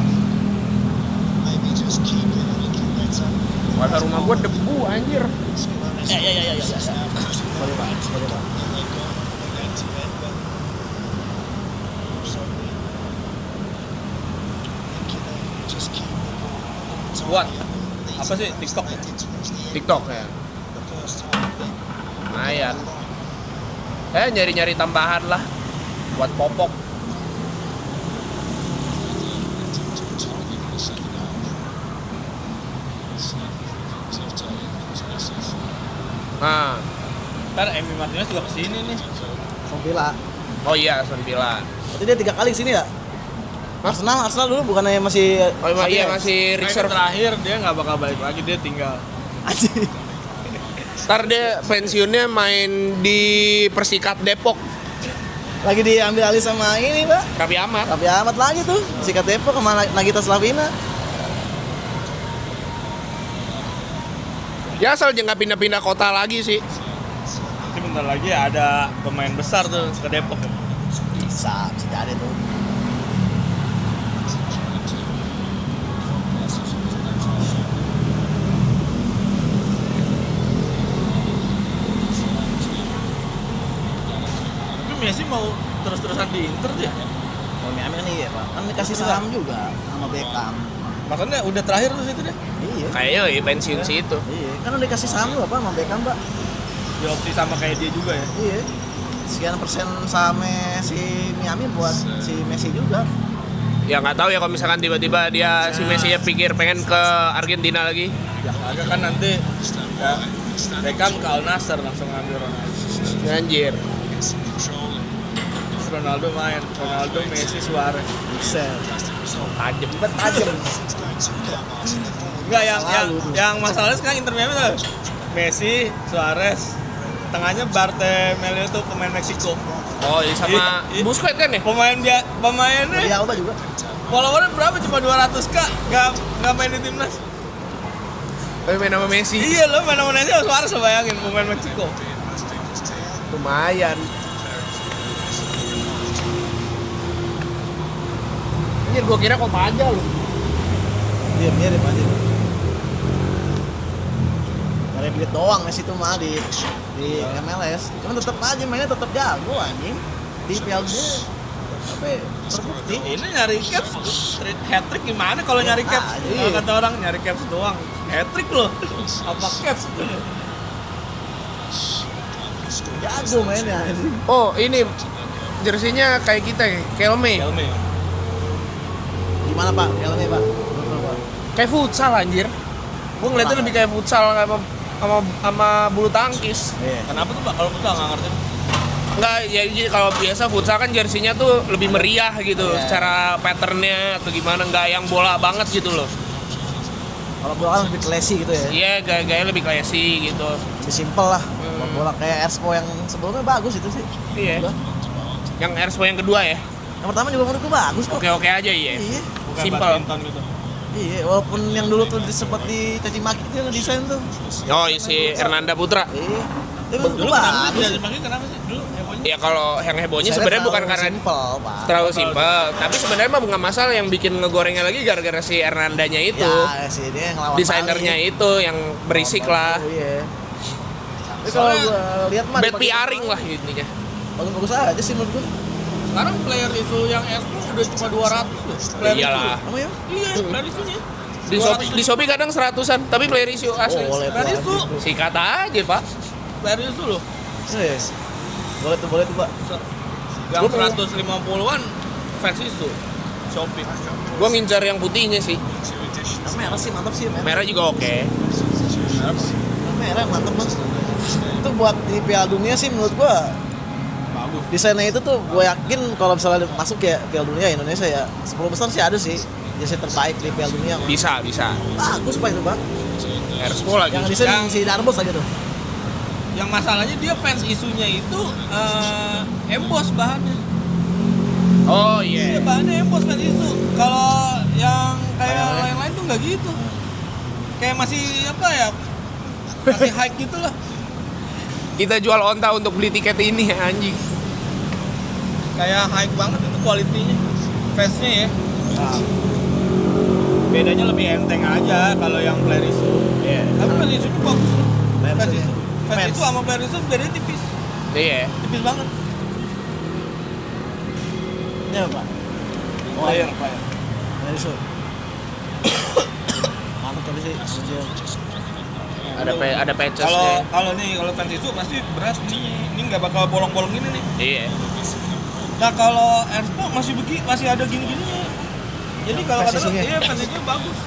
Wifi rumah gua debu anjir. Ya. Boleh Pak. Kuat. Apa sih TikTok? TikTok ya. Lumayan. Nyari-nyari tambahan lah buat popok. Nah, Ntar Emi Martinez juga kesini nih. Villa. oh iya Aston Villa. Berarti dia 3 kali kesini ya? Arsenal dulu bukannya masih Oh iya ya? masih Nah, ini reserve. terakhir dia nggak bakal balik lagi, dia tinggal. Anjing. Ntar dia pensiunnya main di Persikat Depok. Lagi diambil alih sama ini, Pak. Raffi Ahmad. Raffi Ahmad lagi tuh. Sikat Depok sama Nagita Slavina. Ya asal jangan pindah-pindah kota lagi sih. Nanti bentar lagi ada pemain besar tuh ke Depok. Bisa jadi tuh. Tapi Messi mau terus-terusan di Inter dia. Oh, Miami kan iya, Pak. Kan dikasih saham juga sama Beckham. Makanya udah terakhir tuh situ deh. Iya. Kayaknya ya pensiun sih itu. Iya, kan udah dikasih saham juga, Pak, sama Beckham, Pak. Diopsi sama kayak dia juga ya. Iya. Sekian persen sahamnya si Miami buat si Messi juga. Ya nggak tahu ya kalau misalkan tiba-tiba dia si Messi ya pikir pengen ke Argentina lagi. Ya agak kan nanti ya, Beckham ke Al Nassr langsung ngambil Ronaldo. Anjir. Terus Ronaldo main, Ronaldo, Messi, Suarez. Buset. Tajem banget tajem. Enggak Selalu tuh. yang masalahnya sekarang Inter Miami tuh Messi, Suarez, tengahnya Bartomeu tuh pemain Meksiko. Oh, ini sama Iya. Busquets kan ya? Pemainnya Di Alba juga. followernya berapa cuma 200k, nggak main di timnas. Tapi main sama Messi. Iya loh, mana Messi sama Suarez lo bayangin pemain Meksiko. Lumayan. Anjir gua kira kok aja lu. Iya, mirip aja. Cari duit doang Messi tuh mah di MLS. Cuman tetap aja mainnya tetap jago anjing. Di Piala Dunia. Tapi terbukti. Ini nyari caps, hat trick gimana kalau nyari caps? aja. Kalau kata orang nyari caps doang, hat trick loh. Apa caps itu? Jago mainnya anjing. Oh, ini jersinya kayak kita ya, Kelme. Helme. Gimana, Pak? Piala Dunia, Pak? Betul, Pak. Kayak futsal anjir. Gua ngeliatnya lebih kayak futsal sama bulu tangkis. Iya. Kenapa tuh Pak? Kalau kita nggak ngerti. Enggak, ya jadi kalau biasa futsal kan jersinya tuh lebih meriah gitu, Iya. secara patternnya atau gimana, nggak yang bola banget gitu loh. Kalau bola kan lebih classy gitu ya. Iya, gaya lebih classy gitu. Lebih simple lah. Kalau bola kayak Erspo yang sebelumnya bagus itu sih. Iya. Udah. Yang Erspo yang kedua ya, Yang pertama juga menurutku bagus kok. oke-oke aja iya. Iya. Bukan Simple. badminton gitu. Iya, walaupun yang dulu tuh sempat dicaci maki itu yang desain tuh. Oh, si Hernanda Putra. Iya. Tapi Dulu menurutku kenapa sih bagus. bisa dipakai? Kenapa sih? Dulu hebohnya. Ya kalau yang hebohnya Desainnya sebenarnya bukan terlalu karena simple, Pak. terlalu simpel, tapi sebenarnya mah nggak masalah, yang bikin ngegorengnya lagi gara-gara si Hernandanya itu. Ya, sih dia yang ngelawan Desainernya Bali. itu yang berisik lah. Oh, iya. Tapi kalau Soalnya gua lihat mah Bad dipakai PRing semua. lah intinya. Bagus-bagus aja sih menurut gua. Sekarang player itu yang Expo udah cuma 200 loh. Player Iyalah. Kamu ya? Iya, player isunya. Di Shopee kadang 100-an, tapi player issue asli. Oh, boleh tuh. Player isu. Sikat aja, Pak. Player isu loh. Iya. Boleh tuh, Pak. Yang Lu punya- 150-an fans isu. Shopee. Gua ngincar yang putihnya sih. Yang merah sih mantap sih, merah. Merah juga oke. Yang merah mantap banget. Itu buat di Piala Dunia sih menurut gua Bagus. desainnya itu tuh gue yakin kalau misalnya masuk ya Piala Dunia Indonesia ya 10 besar sih ada sih jersey terbaik di Piala Dunia. Bisa. Bagus Pak itu, Pak. Erspo lagi. Yang desain Yang- si Darbos aja tuh. Yang masalahnya dia fans isunya itu emboss bahannya. Oh Iya, iya. bahannya emboss fans isu. Kalau yang kayak lain-lain tuh nggak gitu. Kayak masih apa ya? Masih high gitu lah. Kita jual onta untuk beli tiket ini anjing. Kayak high banget itu kualitinya. Fansnya ya. Bedanya lebih enteng aja kalau yang player isu. Iya. Tapi fans isu itu bagus loh. Player Fans isunya. isu. Fans Fans. isu sama player isu bedanya tipis. Iya. Tipis banget. Ini apa, Pak? Player. Dari itu. Mantap tadi sih. Anjir. Ada patches Kalau fans isu pasti berat nih. Ini nggak bakal bolong-bolong gini nih. Iya. Nah kalau Expo masih ada gini-gininya. Jadi kalau Fans kata isunya. iya fans isunya bagus.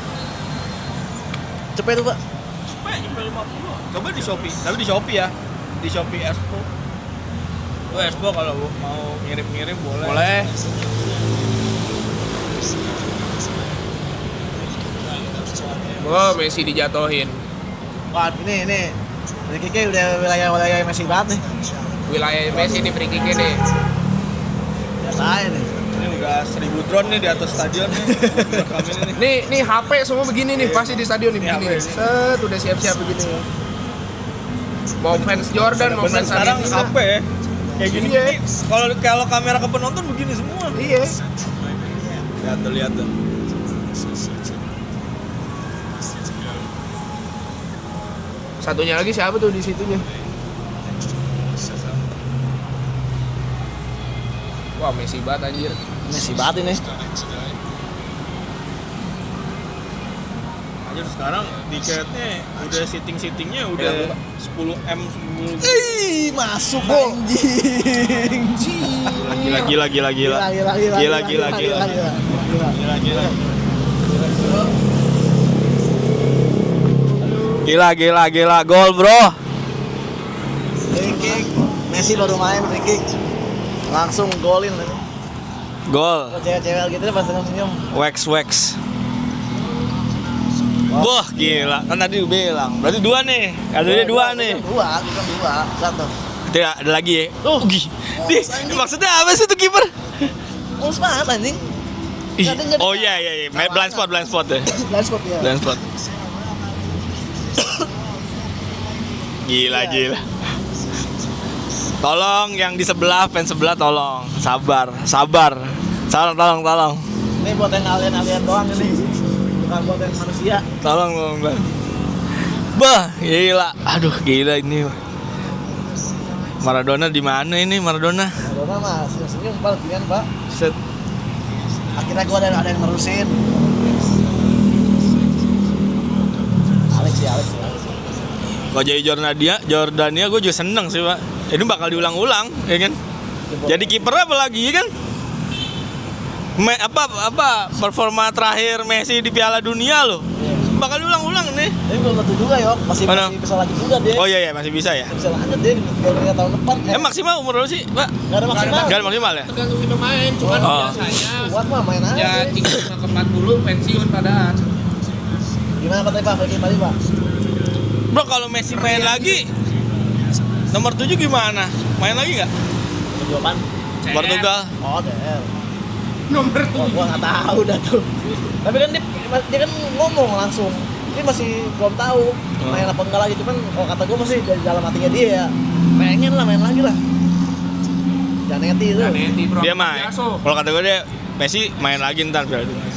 Cepet tuh, Pak. Cepet nyampe 50. Coba di Shopee. Tapi di Shopee ya. Di Shopee Expo. Lu Expo kalau mau ngirim-ngirim boleh. Boleh. Oh, Messi dijatuhin. Wah, ini Free kick udah wilayah Messi banget nih. Wilayah Messi di free kick nih. Biasa aja nih. Ini udah 1000 drone nih di atas stadion nih. Rekam ini nih. Nih HP semua begini nih, pasti di stadion nih begini HP nih. Set, udah siap-siap begini. Mau fans Jordan, mau Bener fans sekarang Argentina. HP ya. Kayak gini. Iya. Kalau kamera ke penonton begini semua. Iya. Lihat tuh. Satunya lagi siapa tuh di situnya? Wah, Messi banget anjir. Messi banget ini. Anjir sekarang tiketnya udah sitting-sittingnya udah 10M 10. Ih, masuk anjing. Gila. Gila, gol bro. Free kick. Messi baru main free kick. Langsung golin. Gol. Cewek-cewek gitu pas senyum. Wax. Wah, gila. Kan tadi lu bilang. Berarti 2 nih. Ada dia 2 nih. Bukan dua. Satu. Ada lagi ya. Maksudnya apa sih tuh kiper? Mulus banget anjing. Oh iya. Blind spot ya. Blind spot ya. Blind spot. Gila. Tolong yang di sebelah, fans sebelah tolong. Sabar. Tolong. Ini buat yang alien doang ini. Bukan buat yang manusia. Tolong. Bah, gila. Aduh, gila ini. Maradona di mana ini Maradona? Maradona mah senyum Pak, kan Pak. Set. Akhirnya gua ada yang nerusin. Alex. Kalau jadi Jordania gue juga seneng sih Pak. Ini bakal diulang-ulang, ya kan? Jadi kiper apa lagi, ya kan? Performa terakhir Messi di Piala Dunia loh. Bakal diulang-ulang nih. Tapi belum tentu juga yok, masih bisa lanjut juga dia. Oh iya masih bisa ya. Bisa lanjut dia di tahun depan. Maksimal umur berapa sih, Pak? Gak ada maksimal. Gak ada maksimal ya? Tergantung si pemain, cuman biasanya Kuat mah main aja. ya 35 ke 40 pensiun padahal. Gimana Pak tadi Pak? Bro, kalau Messi main lagi nomor 7 gimana? Main lagi nggak? Kedua pan. Portugal. Oh, CR. Nomor Gua nggak tahu dah tuh. Tapi kan dia kan ngomong langsung. Dia masih belum tahu main apa enggak lagi. Cuman kalau kata gua masih dari dalam hatinya dia ya pengen lah main lagi lah. Janeti itu. bro. Dia main. Kalau kata gue dia Messi main lagi ntar Piala Dunia.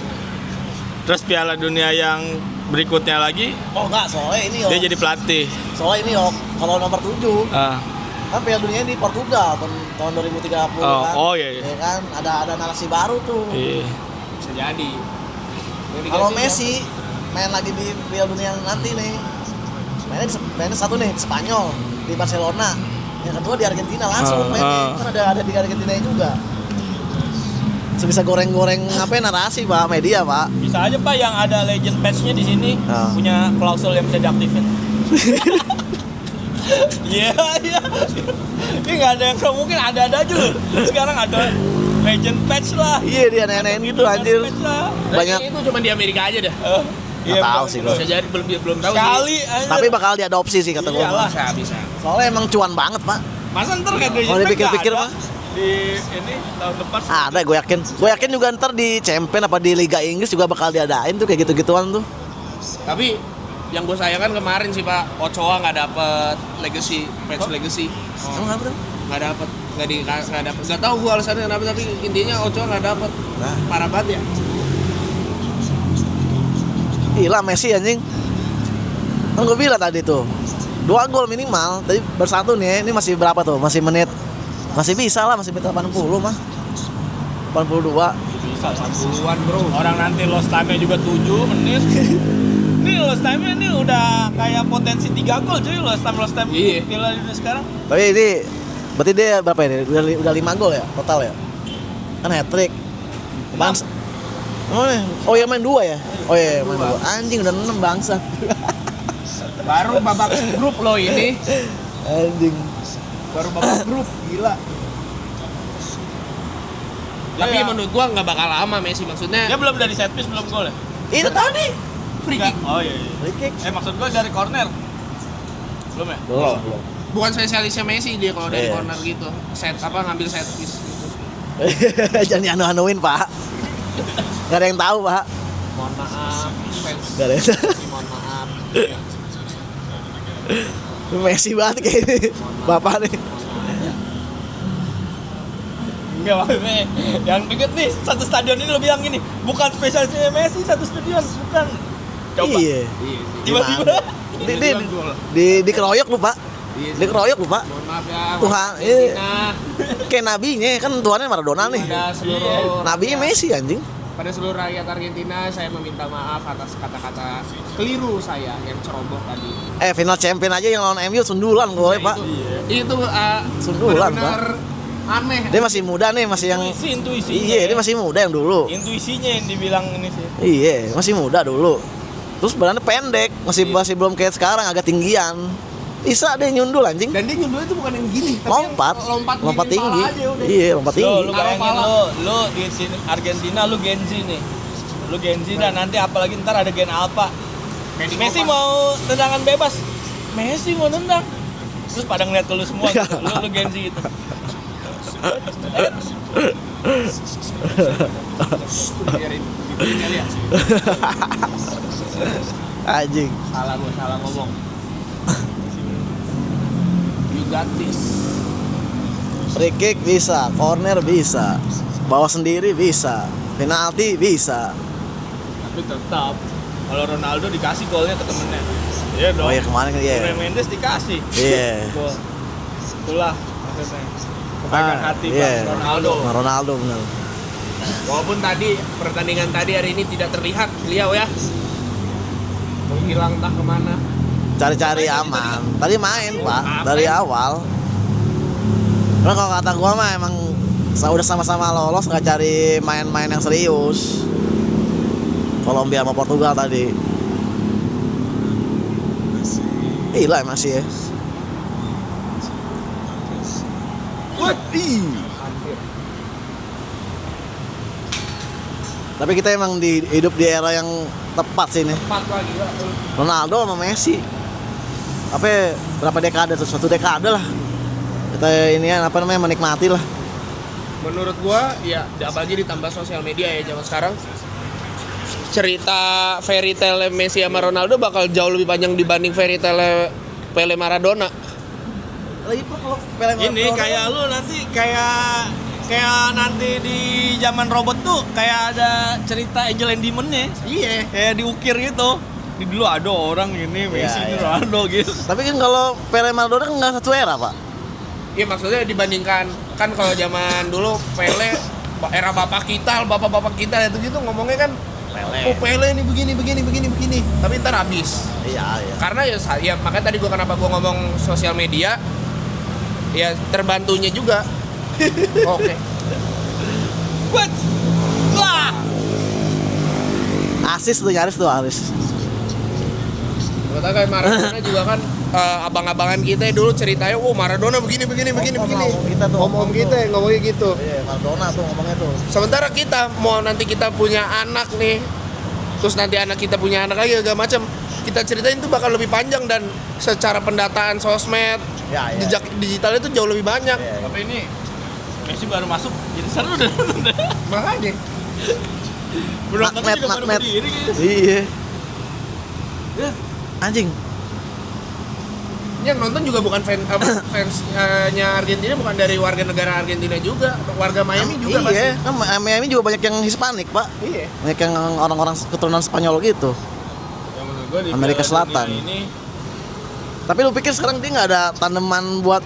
Terus Piala Dunia yang berikutnya lagi Oh enggak, soalnya ini dia jadi pelatih. Soalnya ini kalau nomor 7 Ah. kan Piala Dunia di Portugal tahun 2030 kan. Oh iya. Ya kan ada narasi baru tuh. Iya. Bisa jadi. Kalau Messi main lagi di Piala Dunia nanti nih. Mainnya satu nih di Spanyol, di Barcelona. Yang kedua di Argentina langsung mainnya. Kan ada di Argentina juga. Sebisa goreng-goreng narasi Pak, media Pak. Bisa aja Pak yang ada legend patch-nya di sini punya klausul yang bisa diaktifin. Iya. Ini nggak ada yang mungkin ada aja loh. Sekarang ada legend patch lah. Iya dia nenek gitu anjir. Banyak itu cuma di Amerika aja dah. Nggak tahu sih gua. Bisa jadi belum tahu Kali sih. Tapi bakal diadopsi sih kata gua. Bisa. Soalnya emang cuan banget Pak. Masa ntar kayak legend Kalau dipikir-pikir Pak. Di ini tahun depan Ada, gue yakin juga ntar di Champion apa di Liga Inggris juga bakal diadain tuh kayak gitu-gituan tuh. Tapi yang gue sayangkan kemarin sih Pak, Ochoa nggak dapet legacy, patch legacy. Emang apa tuh? Nggak dapet, nggak tahu gue alasannya kenapa, tapi intinya Ochoa nggak dapet. Nah. Parah banget ya. Gila Messi anjing. Kan gue bilang tadi tuh 2 gol minimal, tapi bersatu nih ini masih berapa tuh? Masih menit. Masih bisa lah, masih menit 80 mah. 82. bisa 80-an bro. Orang nanti lost time-nya juga 7 menit. Ini lost time-nya ini udah kayak potensi 3 gol cuy, lost time Piala Dunia sekarang. Tapi ini berarti dia berapa ini? Udah 5 gol ya total ya? Kan hat-trick. Oh ya main 2 ya? Oh iya main 2. Anjing udah 6 bangsa. Baru babak grup loh ini. Anjing. Baru babak grup, gila. Tapi menurut gua nggak bakal lama Messi, maksudnya. Dia belum dari set piece, belum gol ya? Itu tadi Free kick. Oh iya. free kick. Maksud gua dari corner. Belum ya? Belum. Bukan spesialisnya Messi dia kalau dari Iya. corner gitu. Ngambil set piece gitu. Jangan anu-anuin, Pak. Gak ada yang tahu, Pak. Mohon maaf, fans. Gak ada yang tahu. Mohon maaf. Messi banget kayak ini. Bapak nih. Enggak maksudnya yang deket nih satu stadion ini lo bilang gini, bukan spesialisnya Messi satu stadion, bukan. Coba. Iya. Tiba-tiba Dikeroyok lu, Pak. Dikeroyok lu, Pak. Mohon maaf ya. Tuhan, Argentina. kayak nabinya kan tuannya Maradona nih. Pada seluruh Nabinya Messi anjing. Pada seluruh rakyat Argentina, saya meminta maaf atas kata-kata keliru saya yang ceroboh tadi. Final champion aja yang lawan MU sundulan gue, Pak. Itu Sundulan, benar-benar aneh. Dia masih muda nih, masih yang intuisinya. Iya, dia masih muda yang dulu. Intuisinya yang dibilang ini sih. Iya, masih muda dulu. Terus badannya pendek, masih belum kayak sekarang agak tinggian. Bisa deh nyundul anjing. Dan dia nyundul itu bukan yang gini, tapi Lompat, yang lompat tinggi. pala aja udah. Iya, lompat tinggi. Lu bayangin lu di sini Argentina lu Gen Z nih. Lu Gen Z dan nanti apalagi ntar ada Gen Alpha. Messi mau tendangan bebas. Messi mau nendang. Terus pada ngeliat ke lu semua gitu. Lu Gen Z gitu. Biarin gituin kali ya. Anjing. Salah ngomong. You got this. Free kick bisa, corner bisa, bawa sendiri bisa, penalti bisa. Tapi tetap kalau Ronaldo dikasih golnya ke temennya. Iya dong. Oh ya kemarin kan iya. Nuno Mendes dikasih. Iya. Gol. Itulah maksudnya. Kebaikan hati iya. Bang Ronaldo. Ronaldo benar. Walaupun tadi pertandingan tadi hari ini tidak terlihat beliau ya menghilang entah kemana. Cari-cari aman. Tadi main, Pak, dari awal. Karena kalau kata gua mah emang udah sama-sama lolos, nggak cari main-main yang serius. Kolombia sama Portugal tadi. Gila masih ya. What? Tapi kita emang hidup di era yang tepat sih ini. Empat lagi ya. Ronaldo sama Messi. Apa ya, berapa dekade tuh? 1 dekade lah. Kita ini apa namanya menikmati lah. Menurut gua ya apalagi ditambah sosial media ya zaman sekarang. Cerita fairy tale Messi sama Ronaldo bakal jauh lebih panjang dibanding fairy tale Pele Maradona. Lagi kalau Pele Ini kayak lu nanti kayak nanti di zaman robot tuh kayak ada cerita Angel and Demon-nya. Iya. Kayak diukir gitu. Di dulu ada orang ini Messi ini iya. Ronaldo gitu. Tapi kan kalau Pele Maradona kan nggak satu era, Pak. Iya maksudnya dibandingkan kan kalau zaman dulu Pele era bapak kita itu gitu ngomongnya kan oh Pele ini begini tapi ntar habis. Iya. Karena ya makanya tadi kenapa gua ngomong sosial media ya terbantunya juga. Oke. What? Wah. Asis tuh nyaris tuh Aris. Kata kayak Maradona juga kan abang-abangan kita dulu ceritanya, oh Maradona begini. Kita tuh Om kita yang ngomongnya gitu. Iya, Maradona tuh ngomongnya tuh. Sementara kita mau nanti kita punya anak nih, terus nanti anak kita punya anak lagi segala macam, kita ceritain itu bakal lebih panjang dan secara pendataan sosmed, Ya. jejak digitalnya itu jauh lebih banyak. Iya. Tapi ini Messi baru masuk jadi seru deh. Makanya Penontonnya juga baru Magnet. berdiri gitu. Iya. Anjing. yang nonton juga bukan fansnya Argentina, bukan dari warga negara Argentina juga, warga Miami juga pasti. Iya, kan Miami juga banyak yang Hispanik, Pak. Iya. Banyak yang orang-orang keturunan Spanyol gitu. Yang menurut gua di Amerika Piala Selatan. Dunia ini Tapi lu pikir sekarang dia nggak ada tandeman buat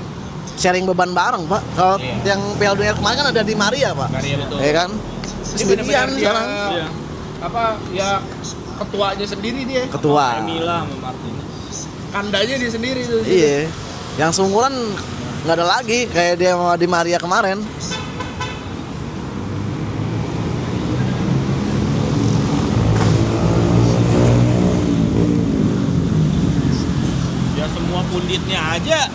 sharing beban bareng, Pak? Kalau Iya. yang Piala Dunia kemarin kan ada di Maria, Pak. Maria betul. Iya kan? Ini Sendirian benar-benar dia sekarang. Iya. apa ya ketuanya sendiri dia, Ketua. Emila sama Martinez. kandanya dia sendiri tuh. Iya. Yang seumuran nggak ada lagi kayak dia sama di Maria kemarin. Ya semua punditnya aja,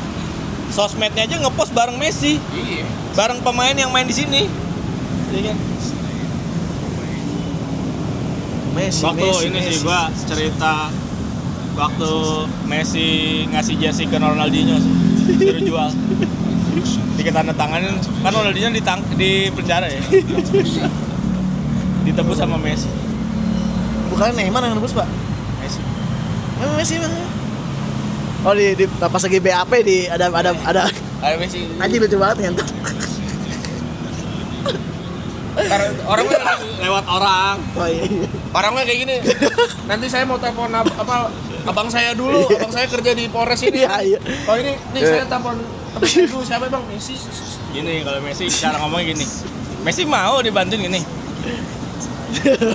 sosmednya aja ngepost bareng Messi, Iya. bareng pemain yang main di sini. Iya kan? Messi, Waktu Messi, ini Messi. sih gua cerita waktu Messi ngasih jersey ke Ronaldinho suruh jual. Ditandatanganin kan Ronaldinho di penjara ya. Ditebus sama Messi. Bukan Neymar yang nebus, Pak. Messi. Messi Bang. Oh di pas lagi BAP ada Ada Messi. anjing lucu banget ngentot. Orang Lewat orang. Oh iya. orangnya kayak gini. Nanti saya mau telepon abang saya dulu. Abang saya kerja di Polres ini. Iya. Oh ini saya telepon abang saya dulu. Siapa Bang? Messi. Gini kalau Messi cara ngomongnya gini. Messi mau dibantuin gini.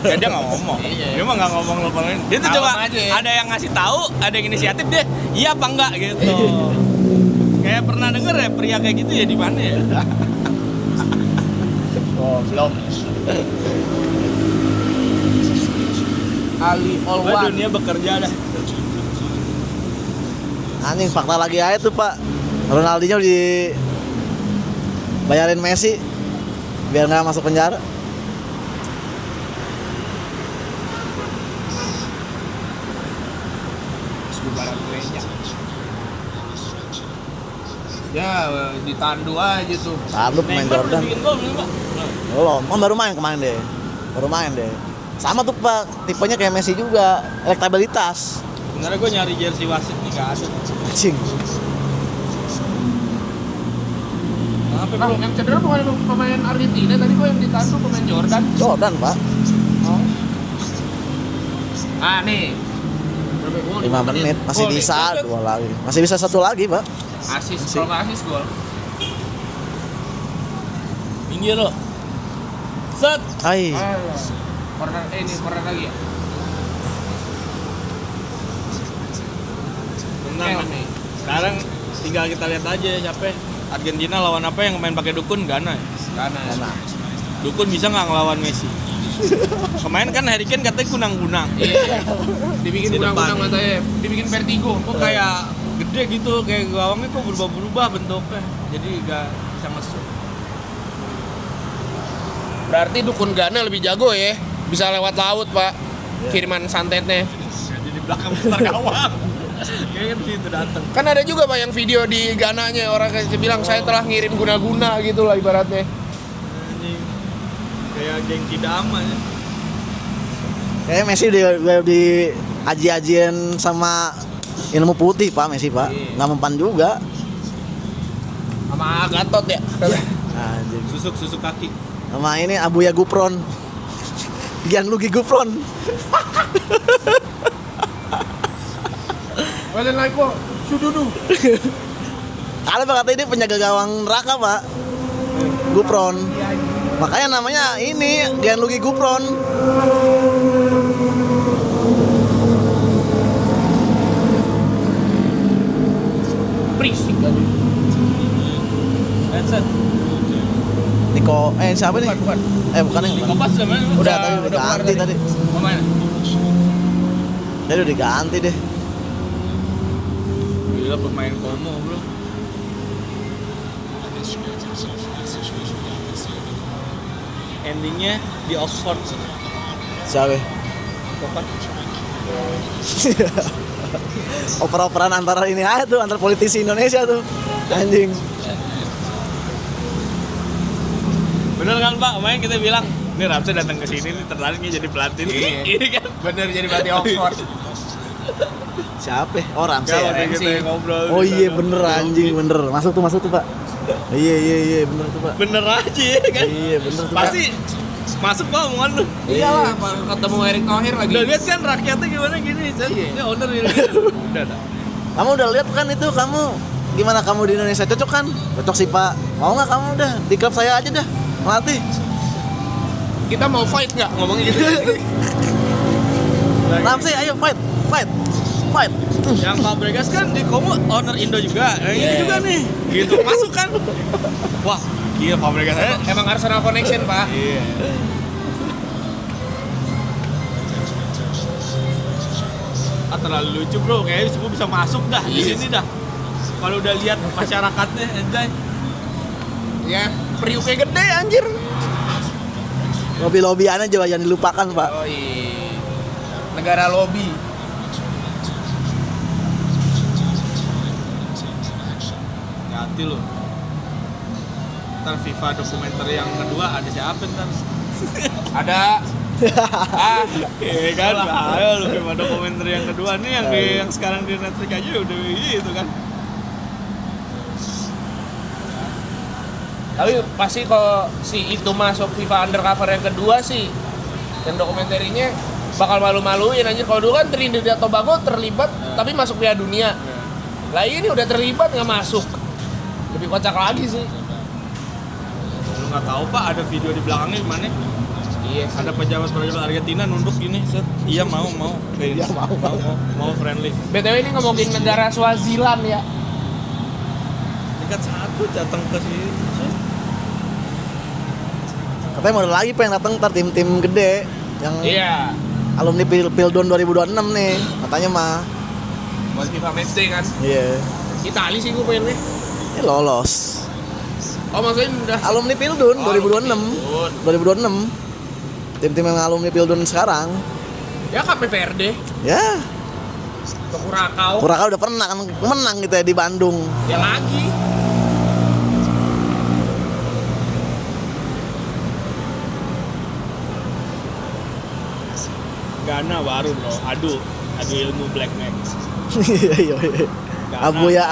Ya dia nggak ngomong. Dia mah nggak ngomong teleponin. Dia tuh Kalem coba aja. ada yang ngasih tahu, ada yang inisiatif dia. Iya apa enggak gitu. Kayak pernah denger ya pria kayak gitu ya di mana ya? Goblok. Ali Gua Olwan. dunia bekerja dah. Anjing fakta lagi aja tuh, Pak. Ronaldinho bayarin Messi biar nggak masuk penjara. Ya ditandu aja tuh. Taruh pemain Neymar Jordan. bikin gol belum, Pak? Belum, kan baru main kemarin deh. Baru main deh. Sama tuh, Pak. Tipenya kayak Messi juga, elektabilitas. Sebenarnya gue nyari jersey wasit nih nggak ada. Anjing. Kenapa Bang, bro? yang cedera bukan pemain Argentina tadi kok yang ditandu pemain Jordan. Jordan, Pak. Oh. Ah nih. Berapa gol? 5 menit masih Gol nih, bisa gol. 2 lagi. Masih bisa 1 lagi, Pak. Asis, kalau nggak asis gol. Minggir lo. Set. Hai. Corner ini corner lagi ya. Tenang nih. Sekarang tinggal kita lihat aja siapa Argentina lawan apa yang main pakai dukun Ghana. Karena Mana? Dukun bisa nggak ngelawan Messi? Kemarin kan Harry Kane katanya kunang-kunang. iya. Dibikin Di gunang-gunang depan. matanya, dibikin vertigo. Kok kayak gede gitu, kayak gawangnya kok berubah-berubah bentuknya. Jadi nggak bisa masuk. Berarti dukun Ghana lebih jago ya. Bisa lewat laut, Pak. Kiriman santetnya. Jadi di belakang putar gawang. Kayaknya di situ datang. Kan ada juga Pak yang video di Ghananya orang kayak bilang saya telah ngirim guna-guna gitu lah ibaratnya. Anjing. Kayak geng Kidama ya. Kayak Messi udah di aji-ajian sama ilmu putih, Pak, Messi, Pak. Iya. Nggak mempan juga. Sama Gatot ya. Anjing. Susuk kaki. Sama ini Abuya Gupron. Gianluigi Gupron. Walen Laiko, Sududu. Kalau Pak kata ini penjaga gawang neraka, Pak. Gupron. Makanya namanya ini Gianluigi Gupron. Berisik tadi. Headset. Niko, siapa nih? Bukan. Bukan yang Niko Pas udah mana? Udah tadi udah udah keluar ganti tadi. tadi. Oh mana? Tadi udah diganti deh. Gila pemain Como bro. Endingnya di Oxford. Siapa? Kopat. Oper-operan antara ini aja tuh, antar politisi Indonesia tuh. Anjing. Bener kan Pak? Kemarin kita bilang, ini Ramsey datang ke sini nih tertarik nih jadi pelatih. Iya. Ini kan. Bener jadi pelatih Oxford. Siapa? Oh, Ramsey Kalau ya. kita yang ngobrol. Oh di iya sana. bener anjing, bener. Masuk tuh, Pak. Iya bener tuh, Pak. Bener aja ya kan? Iya bener tuh, Pak. Pasti masuk Pak omongan lu. Iyalah, Pak, ketemu Erick Thohir lagi. Udah lihat kan rakyatnya gimana gini, Iya. ini owner ini. Udah dah. Kamu udah lihat kan itu kamu gimana kamu di Indonesia cocok kan? Cocok sih, Pak. Mau nggak kamu udah di klub saya aja dah melatih? Kita mau fight nggak ngomongnya gitu? Ramsey ayo fight. Yang Fabregas kan di Como owner Indo juga. Nah, ini Yeah. juga nih. Gitu masuk kan. Wah, gila Fabregas aja. Emang Arsenal connection, Pak. Iya. Terlalu lucu bro, kayaknya semua bisa masuk dah di Yes. sini dah. Kalau udah lihat masyarakatnya, enjoy. Ya, periuknya gede anjir. Lobby-lobbyannya juga jangan dilupakan, Pak. Oh iya. Negara lobby. hati lu. Ntar FIFA dokumenter yang kedua ada siapa ntar? Ada. Iya kan, ayo lu FIFA dokumenter yang kedua nih yang sekarang di Netflix aja udah gitu kan. Tapi pasti kalau si itu masuk FIFA Undercover yang kedua sih, yang dokumenterinya bakal malu-maluin anjir. Kalau dulu kan Trinidad dan Tobago terlibat tapi masuk Piala Dunia. Lah ini udah terlibat nggak masuk. Lebih kocak lagi sih. Lu nggak tahu Pak, ada video di belakangnya gimana? Iya sih. Ada pejabat Argentina nunduk gini, set. Iya mau. Iya, Mau friendly. BTW ini ngomongin negara Swaziland ya. Ini kan satu datang ke sini. Katanya mau ada lagi pengen datang ntar tim-tim gede yang Iya. alumni Pildon 2026 nih katanya mah. Buat FIFA Matchday kan. Iya. Itali sih gue pengennya. Ini lolos. Oh maksudnya udah. Alumni Pildon Oh, 2026. Pildon. 2026. Tim-tim yang alumni Pildon sekarang. Ya Cape Verde. Ya, Ke Curacao. Kurakau udah pernah kan menang gitu ya di Bandung. Ya lagi. Ghana baru bro, adu ilmu black man. Iya.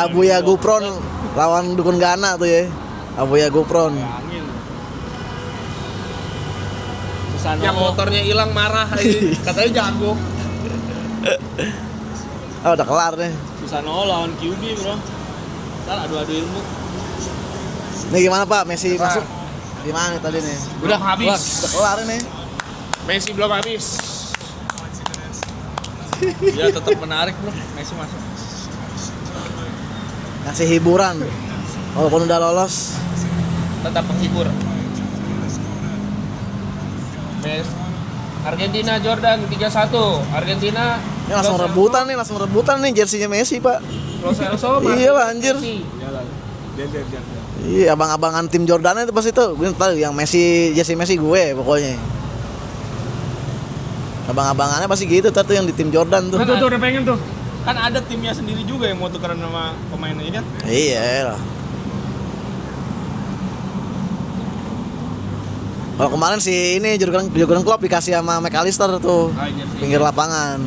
Abuya Gupron lawan dukun Ghana tuh ya. Abuya Gupron. Angin. Susano. Yang motornya hilang marah aja. Katanya jago. Oh, udah kelar nih. Susano lawan QB bro. Ntar adu ilmu. Nih gimana Pak? Messi Apa? masuk? Gimana nih tadi nih? Udah habis. Wah, udah kelar nih. Messi belum habis. Ya tetap menarik bro, Messi masuk. Ngasih hiburan. Walaupun udah lolos. Tetap menghibur. Argentina Jordan 3-1. Argentina Ini langsung rebutan nih jersinya Messi, Pak. Lo Celso. Iya lah, anjir. Jalan. Dia. Iya, abang-abangan tim Jordan itu pasti tuh. Gue tahu yang Messi, jersey Messi gue pokoknya. Abang-abangannya pasti gitu tuh yang di tim Jordan tuh. Tuh udah pengen tuh. Kan ada timnya sendiri juga yang mau tukeran sama pemainnya kan? Iya lah. Kalau kemarin si ini Jurgen Klopp dikasih sama McAllister tuh pinggir lapangan.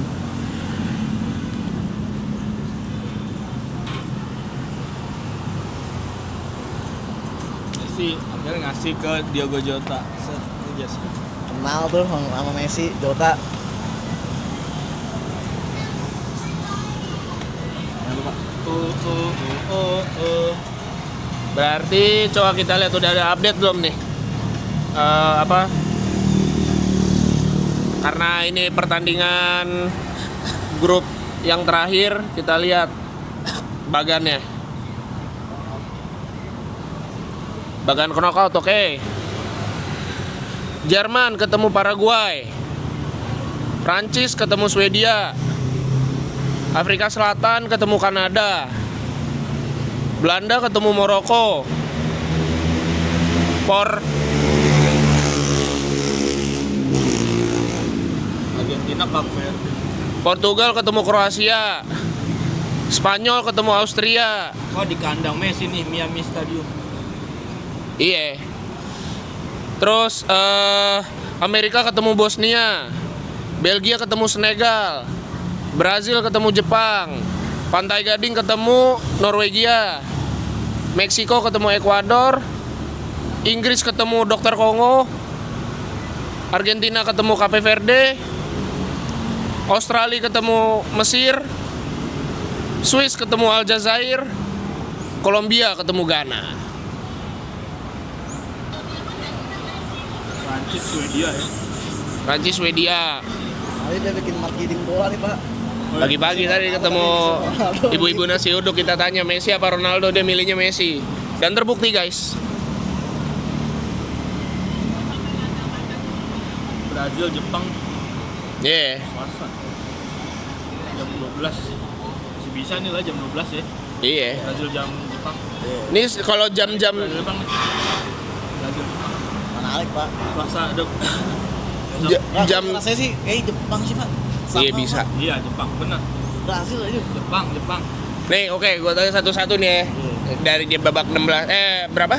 Messi akhirnya ngasih ke Diogo Jota. Set, ini jersey. Kenal tuh sama Messi, Jota. Berarti coba kita lihat udah ada update belum nih? Karena ini pertandingan grup yang terakhir, kita lihat bagannya. Bagan knockout, oke. Jerman ketemu Paraguay. Prancis ketemu Swedia. Afrika Selatan ketemu Kanada. Belanda ketemu Maroko. Argentina Cape Verde. Portugal ketemu Kroasia. Spanyol ketemu Austria. Oh di kandang Messi nih, Miami Stadium. Iya. Terus Amerika ketemu Bosnia. Belgia ketemu Senegal. Brazil ketemu Jepang. Pantai Gading ketemu Norwegia. Meksiko ketemu Ekuador. Inggris ketemu Dr. Kongo. Argentina ketemu Cape Verde. Australia ketemu Mesir. Swiss ketemu Aljazair. Kolombia ketemu Ghana. Prancis Swedia ya. Prancis Swedia. Tadi dia bikin marketing bola nih, Pak. Pagi-pagi tadi ketemu ibu-ibu nasi uduk, kita tanya Messi apa Ronaldo, dia milihnya Messi. Dan terbukti guys. Brazil Jepang Yeah. Selasa jam 12. Masih bisa nih lah jam 12 ya. Iya. Brazil jam Jepang. Ini kalau jam-jam Brazil Jepang. Brazil Jepang. Menarik, Pak. Selasa ada jam Rasanya sih kayak Jepang sih, Pak. iya bisa. Iya Jepang benar. Brasil aja. Jepang. Nih, oke, gua tanya satu-satu nih ya. dari dia babak 16 berapa?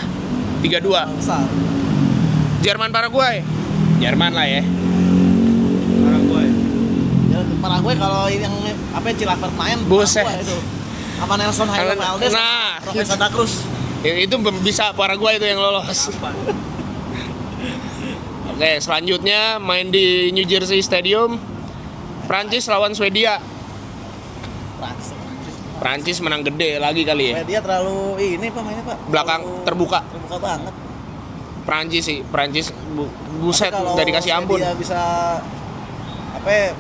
3-2. Besar. Jerman Paraguay. Jerman lah ya. Paraguay. Ya, Paraguay kalau ini yang apa Chilavert main Buset. Paraguay itu. Sama Nelson Jairo Valdez. Nah. Roque Santa Cruz. Itu bisa Paraguay itu yang lolos. Oke, selanjutnya main di New Jersey Stadium. Prancis lawan Swedia. Prancis menang gede lagi kali ya. Dia terlalu ini Pak mainnya Pak. Belakang Terlalu terbuka. Terbuka banget. Prancis sih, buset Tapi kalau udah dikasih ampun. Dia bisa apa ya,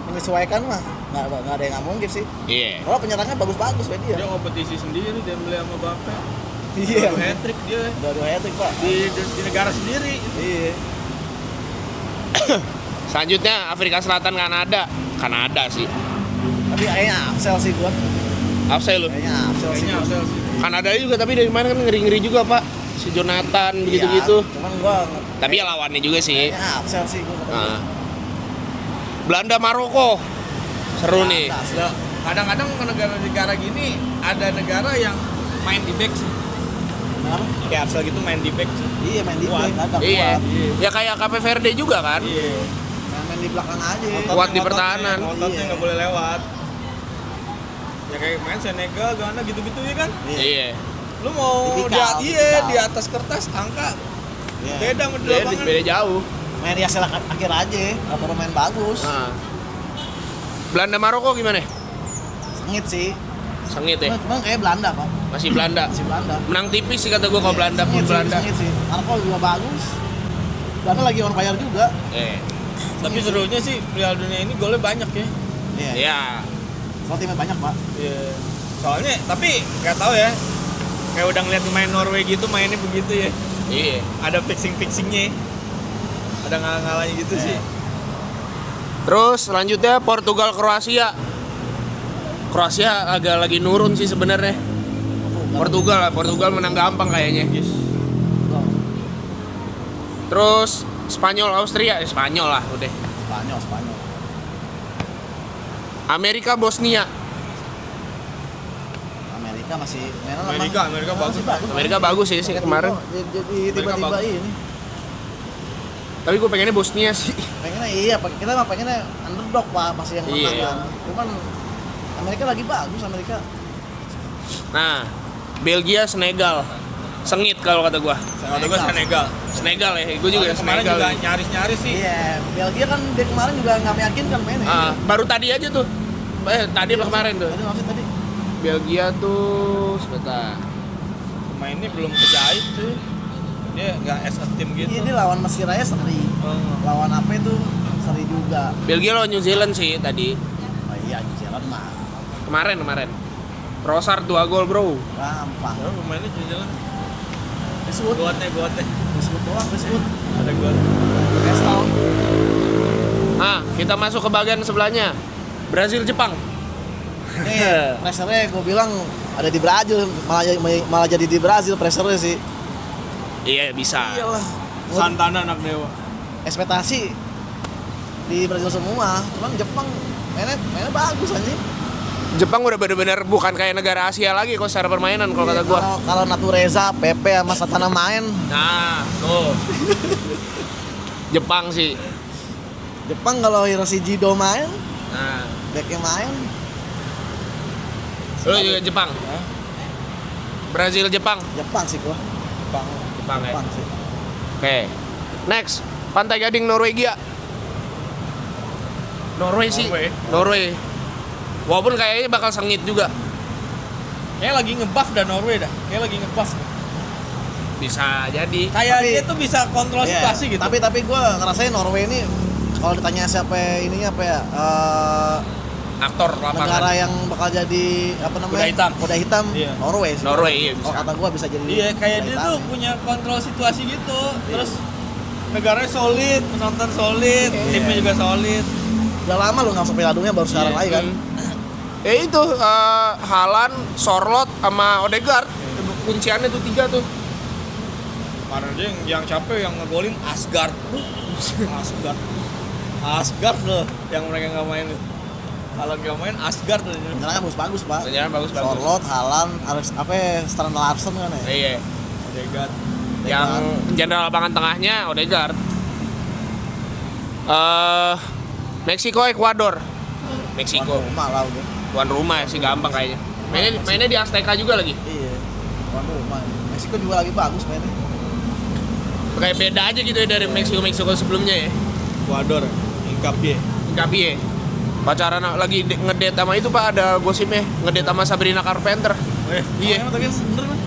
menyesuaikan mah nggak ada yang nggak mungkin sih. Iya. Kalau penyerangnya bagus-bagus Swedia. Dia kompetisi sendiri dia beli sama Bape. Iya. Hat-trick dia Udah dua hat-trick Pak. di negara sendiri. Iya. Selanjutnya Afrika Selatan Kanada sih. Tapi kayaknya Axel sih gua. Afsel lu. Kayaknya Axel sih. Kayaknya Axel sih. Kanada juga tapi dari mana kan ngeri-ngeri juga, Pak. Si Jonathan begitu-gitu. Iya, cuman gua Tapi ya lawannya juga sih. kayaknya Axel sih gua. Nah. Belanda Maroko. Seru nih. Ya, kadang-kadang ke negara-negara gini ada negara yang main di back sih. Kenapa? Kayak Axel gitu main di back sih. Iya main di Kuat. back, kadang Iya. kuat. Ya kayak Cape Verde juga kan. Iya. Main di belakang aja. Kuat di pertahanan. Ototnya Iya. nggak boleh lewat. Ya kayak main Senegal, Ghana gitu-gitu ya kan. Iya. Lu mau Tipikal, iya tipikal. di atas kertas angka Iya. beda sama di Beda, lapangan. beda jauh. Main di hasil akhir aja, nggak perlu main bagus. Nah. Belanda Maroko gimana? Sengit sih. Sengit ya. Cuman kayak Belanda Pak. Masih Belanda. Masih Belanda. Menang tipis sih kata gua kalau Belanda pun Sengit sih, Belanda. Sengit sih. Maroko juga bagus. Belanda lagi on fire juga. Tapi serunya sih Piala Dunia ini golnya banyak ya. Iya. Ya. Soal timnya banyak Pak. Iya. Soalnya tapi nggak tahu ya. Kayak udah ngeliat main Norway gitu mainnya begitu ya. Iya. Ada fixingnya. Ada ngalah-ngalahnya gitu sih. Terus selanjutnya Portugal Kroasia. Kroasia agak lagi nurun sih sebenarnya. Portugal menang gampang kayaknya. Terus Spanyol Austria, Spanyol lah udah. Spanyol. Amerika Bosnia. Amerika masih Amerika bagus. Amerika bagus sih kemarin. Jadi tiba-tiba bagus. ini. Tapi gue pengennya Bosnia sih. Pengennya iya, kita mah pengennya underdog Pak, masih yang menang Iya. kan. Cuman Amerika lagi bagus Amerika. Nah, Belgia Senegal. Sengit kalau kata gua. Kata gue Senegal. Senegal ya, gue juga Kemarin Senegal. juga nyaris-nyaris sih. Iya, Belgia kan dia kemarin juga nggak meyakinkan mainnya. Baru tadi aja tuh. Tadi apa kemarin tuh? Tadi maksud tadi. Belgia tuh sebentar. Pemainnya belum kejahit tuh. Dia nggak as a team gitu. Iya, dia lawan Mesir aja seri. Lawan apa itu seri juga. Belgia lawan New Zealand sih tadi. Oh iya, New Zealand mah Kemarin. Trossard 2 gol, Bro. gampang. Oh, pemainnya jalan. Disebut Buat doang. disebut. Ada gua. Kestal. Kita masuk ke bagian sebelahnya. Brazil Jepang. Nih, pressernya gue bilang ada di Brazil, malah jadi di Brazil pressernya sih. Iya, bisa. Iyalah. Santana anak dewa. Ekspektasi di Brazil semua, cuman Jepang mainnya bagus anjing. Jepang udah bener-bener bukan kayak negara Asia lagi kok secara permainan kalau kata gua. Kalau Natureza, Pepe sama Satana main, Nah, tuh. Jepang sih. Jepang kalau Hiroshi Jido main, Nah, backnya main. lu juga Jepang. Brazil Jepang. Jepang sih gua. Jepang ya. Jepang sih. Oke. Next, Pantai Gading Norwegia. Norway. Walaupun kayaknya bakal sengit juga. Kayak lagi ngebuff dah Norway dah. Kayak lagi ngebuff. Bisa jadi. Kayak Tapi- dia tuh bisa kontrol Iya, situasi gitu. Tapi gua ngerasain Norway ini kalau ditanya siapa ininya apa ya? Aktor lapangan. Negara yang bakal jadi apa namanya? Kuda hitam. Iya. Norway sih. Norway, iya bisa. Oh, kata gua bisa jadi. Iya, kayak kuda dia hitam. tuh punya kontrol situasi gitu. Terus negaranya solid, penonton solid, Iya. timnya juga solid. Udah lama lu nggak masuk Piala Dunia baru sekarang lagi kan. Itu Haaland, Sorloth sama Odegaard. Kunciannya tuh 3 tuh. Kemarin dia yang capek yang ngegolin Asgard. Asgard loh yang mereka nggak main itu. Kalau nggak main Asgard aja. Penyerangnya bagus-bagus, Pak. Penyerang bagus-bagus. Charlotte, Haaland, Strand Larsen kan ya. Iya. Odegaard. Yang jenderal lapangan tengahnya Odegaard. Meksiko, Ekuador. Meksiko. Rumah lah udah. Tuan rumah sih gampang kayaknya. Mainnya di Azteca juga lagi. Iya. Rumah. Meksiko juga lagi bagus mainnya. Kayak beda aja gitu ya dari Meksiko sebelumnya ya. Ekuador, Hincapié. Hincapié. Pacaran lagi ngedate sama itu Pak, ada gosipnya ngedate sama Sabrina Carpenter. Iya. Tapi bener kan?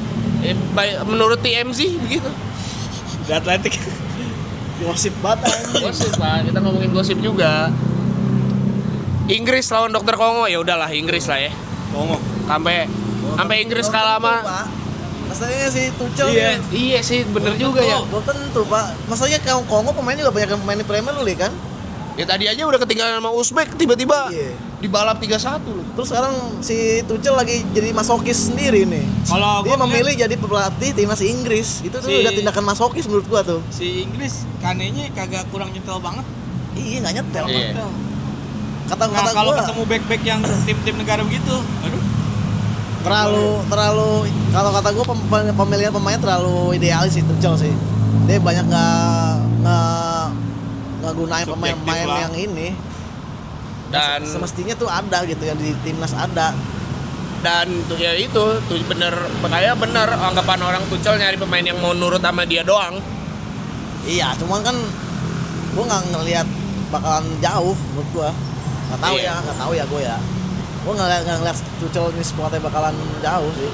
Menurut TMZ begitu. Di Atletik. Gosip banget anjing. Gosip Pak, kita ngomongin gosip juga. Inggris lawan Dokter Kongo, ya udahlah Inggris lah ya. Kongo. Sampai Inggris kalah sama. Masalahnya si Tuchel Iya. Iya sih, bener juga ya. Belum tentu, Pak. Masalahnya Kongo pemain juga banyak yang main di Premier League kan? Ya tadi aja udah ketinggalan sama Uzbek, tiba-tiba Iya. dibalap 3-1 loh. Terus sekarang si Tuchel lagi jadi masokis sendiri nih. Kalau Dia gua memilih jadi pelatih timnas Inggris. Itu tuh udah tindakan masokis menurut gua tuh. Si Inggris Kanenya kagak kurang nyetel banget. Iya, nggak nyetel. Iya. Kata Nah, kalau gua ketemu back-back yang tim-tim negara begitu, aduh. terlalu kalau kata gua pemilihan pemain terlalu idealis sih Tuchel sih. Dia banyak nggak gunain Subjektif pemain-pemain lah. yang ini. Dan Semestinya tuh ada gitu yang di timnas ada. tuh ya itu tuh bener anggapan orang Tuchel nyari pemain yang mau nurut sama dia doang. Iya, cuman kan gua nggak ngelihat bakalan jauh menurut gua. Nggak tahu ya gua ya. Gua nggak ngeliat Tuchel ini skuadnya bakalan jauh sih.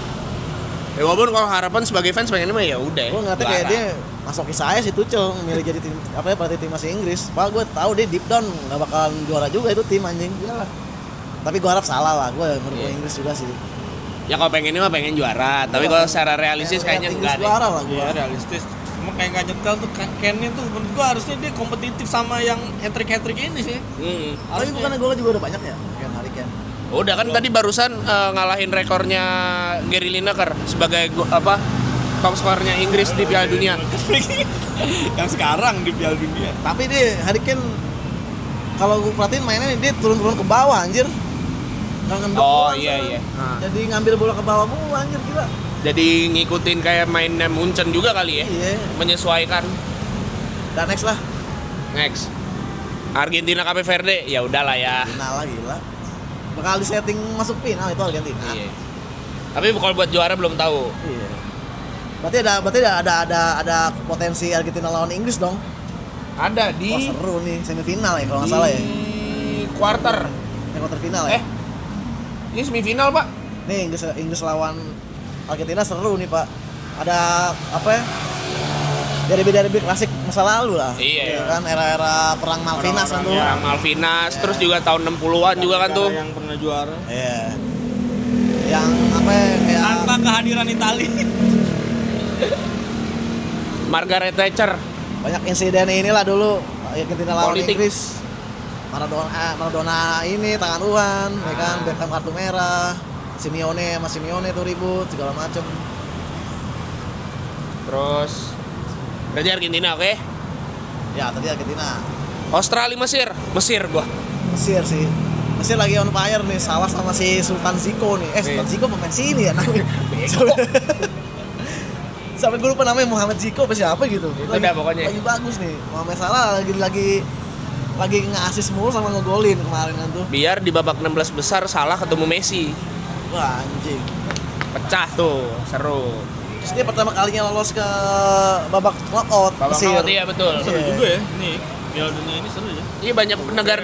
Ya walaupun kalau harapan sebagai fans pengennya mah ya udah. Gua ngeliatnya kayak dia masuk saya sih Tuchel milih jadi tim pelatih timnas Inggris. Pak gua tahu dia deep down nggak bakalan juara juga itu tim anjing. Iyalah. Tapi gua harap salah lah. Gua menurut gua Inggris juga sih. Ya kalau pengennya mah pengen juara, tapi kalau secara realistis kayaknya Inggris enggak deh. juara lah gua. Iya, realistis. Cuma kayak nggak nyetel tuh Kennya tuh menurut gua harusnya dia kompetitif sama yang hat-trick ini sih. Tapi bukannya gol juga udah banyak ya? Ken Harry Kane. Udah kan tadi barusan ngalahin rekornya Gary Lineker sebagai top skornya Inggris di Piala Dunia. Yang sekarang di Piala Dunia. Tapi dia Harry Kane kalau gue perhatiin mainnya dia turun-turun ke bawah anjir. Nggak ngendok Oh bola, iya soalnya. iya. Jadi ngambil bola ke bawah mulu anjir gila. Jadi ngikutin kayak mainnya Munchen juga kali ya. Iya. Menyesuaikan. Dan next lah. Next. Argentina Cape Verde, ya udahlah ya. Final lah gila. Bakal disetting masuk final itu Argentina. Iya. Tapi kalau buat juara belum tahu. Iya. Berarti ada potensi Argentina lawan Inggris dong. Ada di Wah seru nih semifinal ya kalau nggak salah ya. quarter. Quarter final ya. Ini semifinal, Pak. Nih Inggris lawan Argentina seru nih Pak. Ada apa ya? Derby klasik masa lalu lah. Iya. Ya kan era-era perang Malvinas kan tuh. Ya, Malvinas, terus juga tahun 60-an juga kan tuh. Yang pernah juara. Iya. Yang apa ya kayak Tanpa kehadiran Itali. Margaret Thatcher. banyak insiden inilah dulu Argentina lawan Politik. Inggris. Maradona ini tangan uan, ya kan Beckham kartu merah. Simeone tuh ribut segala macem. Terus berarti Argentina, oke? Ya tadi Argentina. Australia Mesir gua. Mesir sih. Mesir lagi on fire nih, salah sama si Sultan Ziko nih. Sultan Ziko pemain sini ya namanya. Sampai gue lupa namanya Muhammad Ziko apa siapa gitu. Itu dah pokoknya. Lagi bagus nih. Mohamed Salah lagi nge-assist mulu sama ngegolin kemarin kan tuh. Biar di babak 16 besar Salah ketemu Messi. Wah anjing. Pecah tuh, seru. Terus dia pertama kalinya lolos ke babak knockout Babak Mesir. knockout, iya betul. Seru Iya. juga ya. Nih, Piala Dunia ini seru ya. Iya banyak negara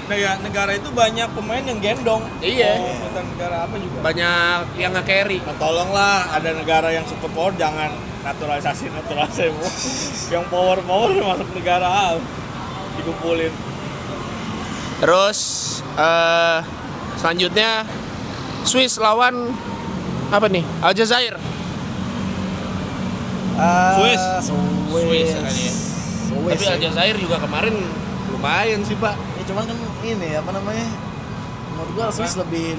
Negara itu banyak pemain yang gendong. Iya. Bukan negara apa juga. banyak yang nge-carry. Nah, tolonglah ada negara yang super power jangan naturalisasi yang power masuk negara dikumpulin. Terus selanjutnya Swiss lawan apa nih? Aljazair. Swiss. Swiss kali ya. Tapi Aljazair juga kemarin lumayan sih, Pak. Ya cuman kan ini apa namanya? Menurut gua Swiss lebih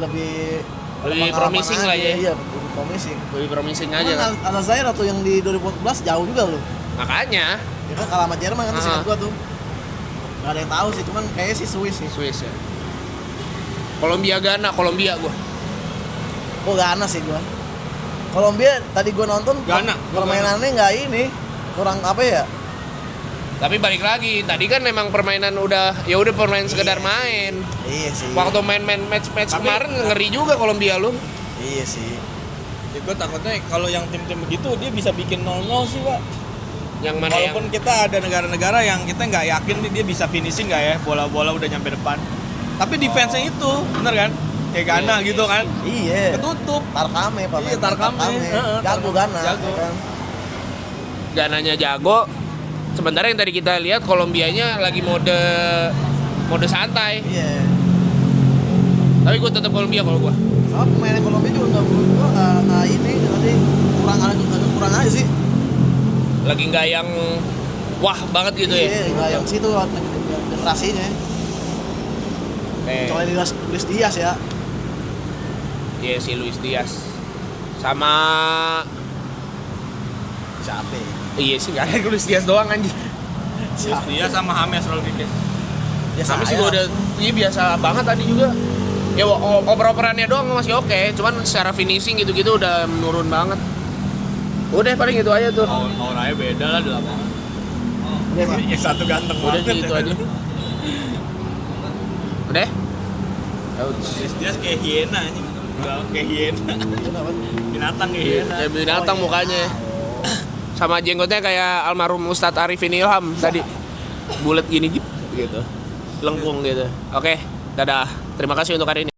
pengalaman promising aja. lah ya. Iya, lebih promising. Lebih promising aja Cuman kan. Al-Zaire atau yang di 2014 jauh juga loh. Makanya Ya kan kalah sama Jerman kan Ah. seingat gua tuh. Gak ada yang tahu sih, cuman kayaknya sih Swiss sih. Swiss ya. Kolombia gua. Oh Ghana sih gua. Kolombia tadi gua nonton Ghana. permainannya nggak ini kurang apa ya? Tapi balik lagi, tadi kan memang permainan udah permainan sekedar main. Iya sih. Waktu main match Tapi- kemarin ngeri juga Kolombia lu. Iya sih. Ya, gue takutnya kalau yang tim-tim begitu dia bisa bikin 0-0 sih pak. Yang mana Walaupun kita ada negara-negara yang kita nggak yakin nih dia bisa finishing nggak ya, bola-bola udah nyampe depan. Tapi defense-nya itu, bener kan? Kayak Ghana gitu kan, Iya. ketutup. Tarkame pemain. Iya, Tarkame. Heeh, Jago Ghana. Jago. ya kan? Gananya jago. Sementara yang tadi kita lihat Kolombianya lagi mode santai. Iya. Tapi gue tetap Kolombia kalau gue. Soalnya pemain Kolombia juga nggak ini tadi kurang aja sih. Lagi nggak yang wah banget gitu ya. Iya, nggak yang situ generasinya. Kecuali Luis Diaz ya. Iya si Luis Diaz. Sama Siapa? iya sih nggak ada Luis Diaz doang anjing. Dia sama James Rodriguez. Ya, Sama sih gue udah biasa banget tadi juga. Ya oper-operannya doang masih oke, cuman secara finishing gitu-gitu udah menurun banget. Udah paling itu aja tuh. Auranya beda lah di lapangan. Udah, Pak. Yang satu ganteng Udah banget. gitu aja. Udah? Dia kayak hiena anjing. Kayak hiena. Binatang kayak hiena. Kayak binatang mukanya. Sama jenggotnya kayak almarhum Ustadz Arifin Ilham tadi. Bulat gini gitu. Lengkung gitu. Oke, dadah. Terima kasih untuk hari ini.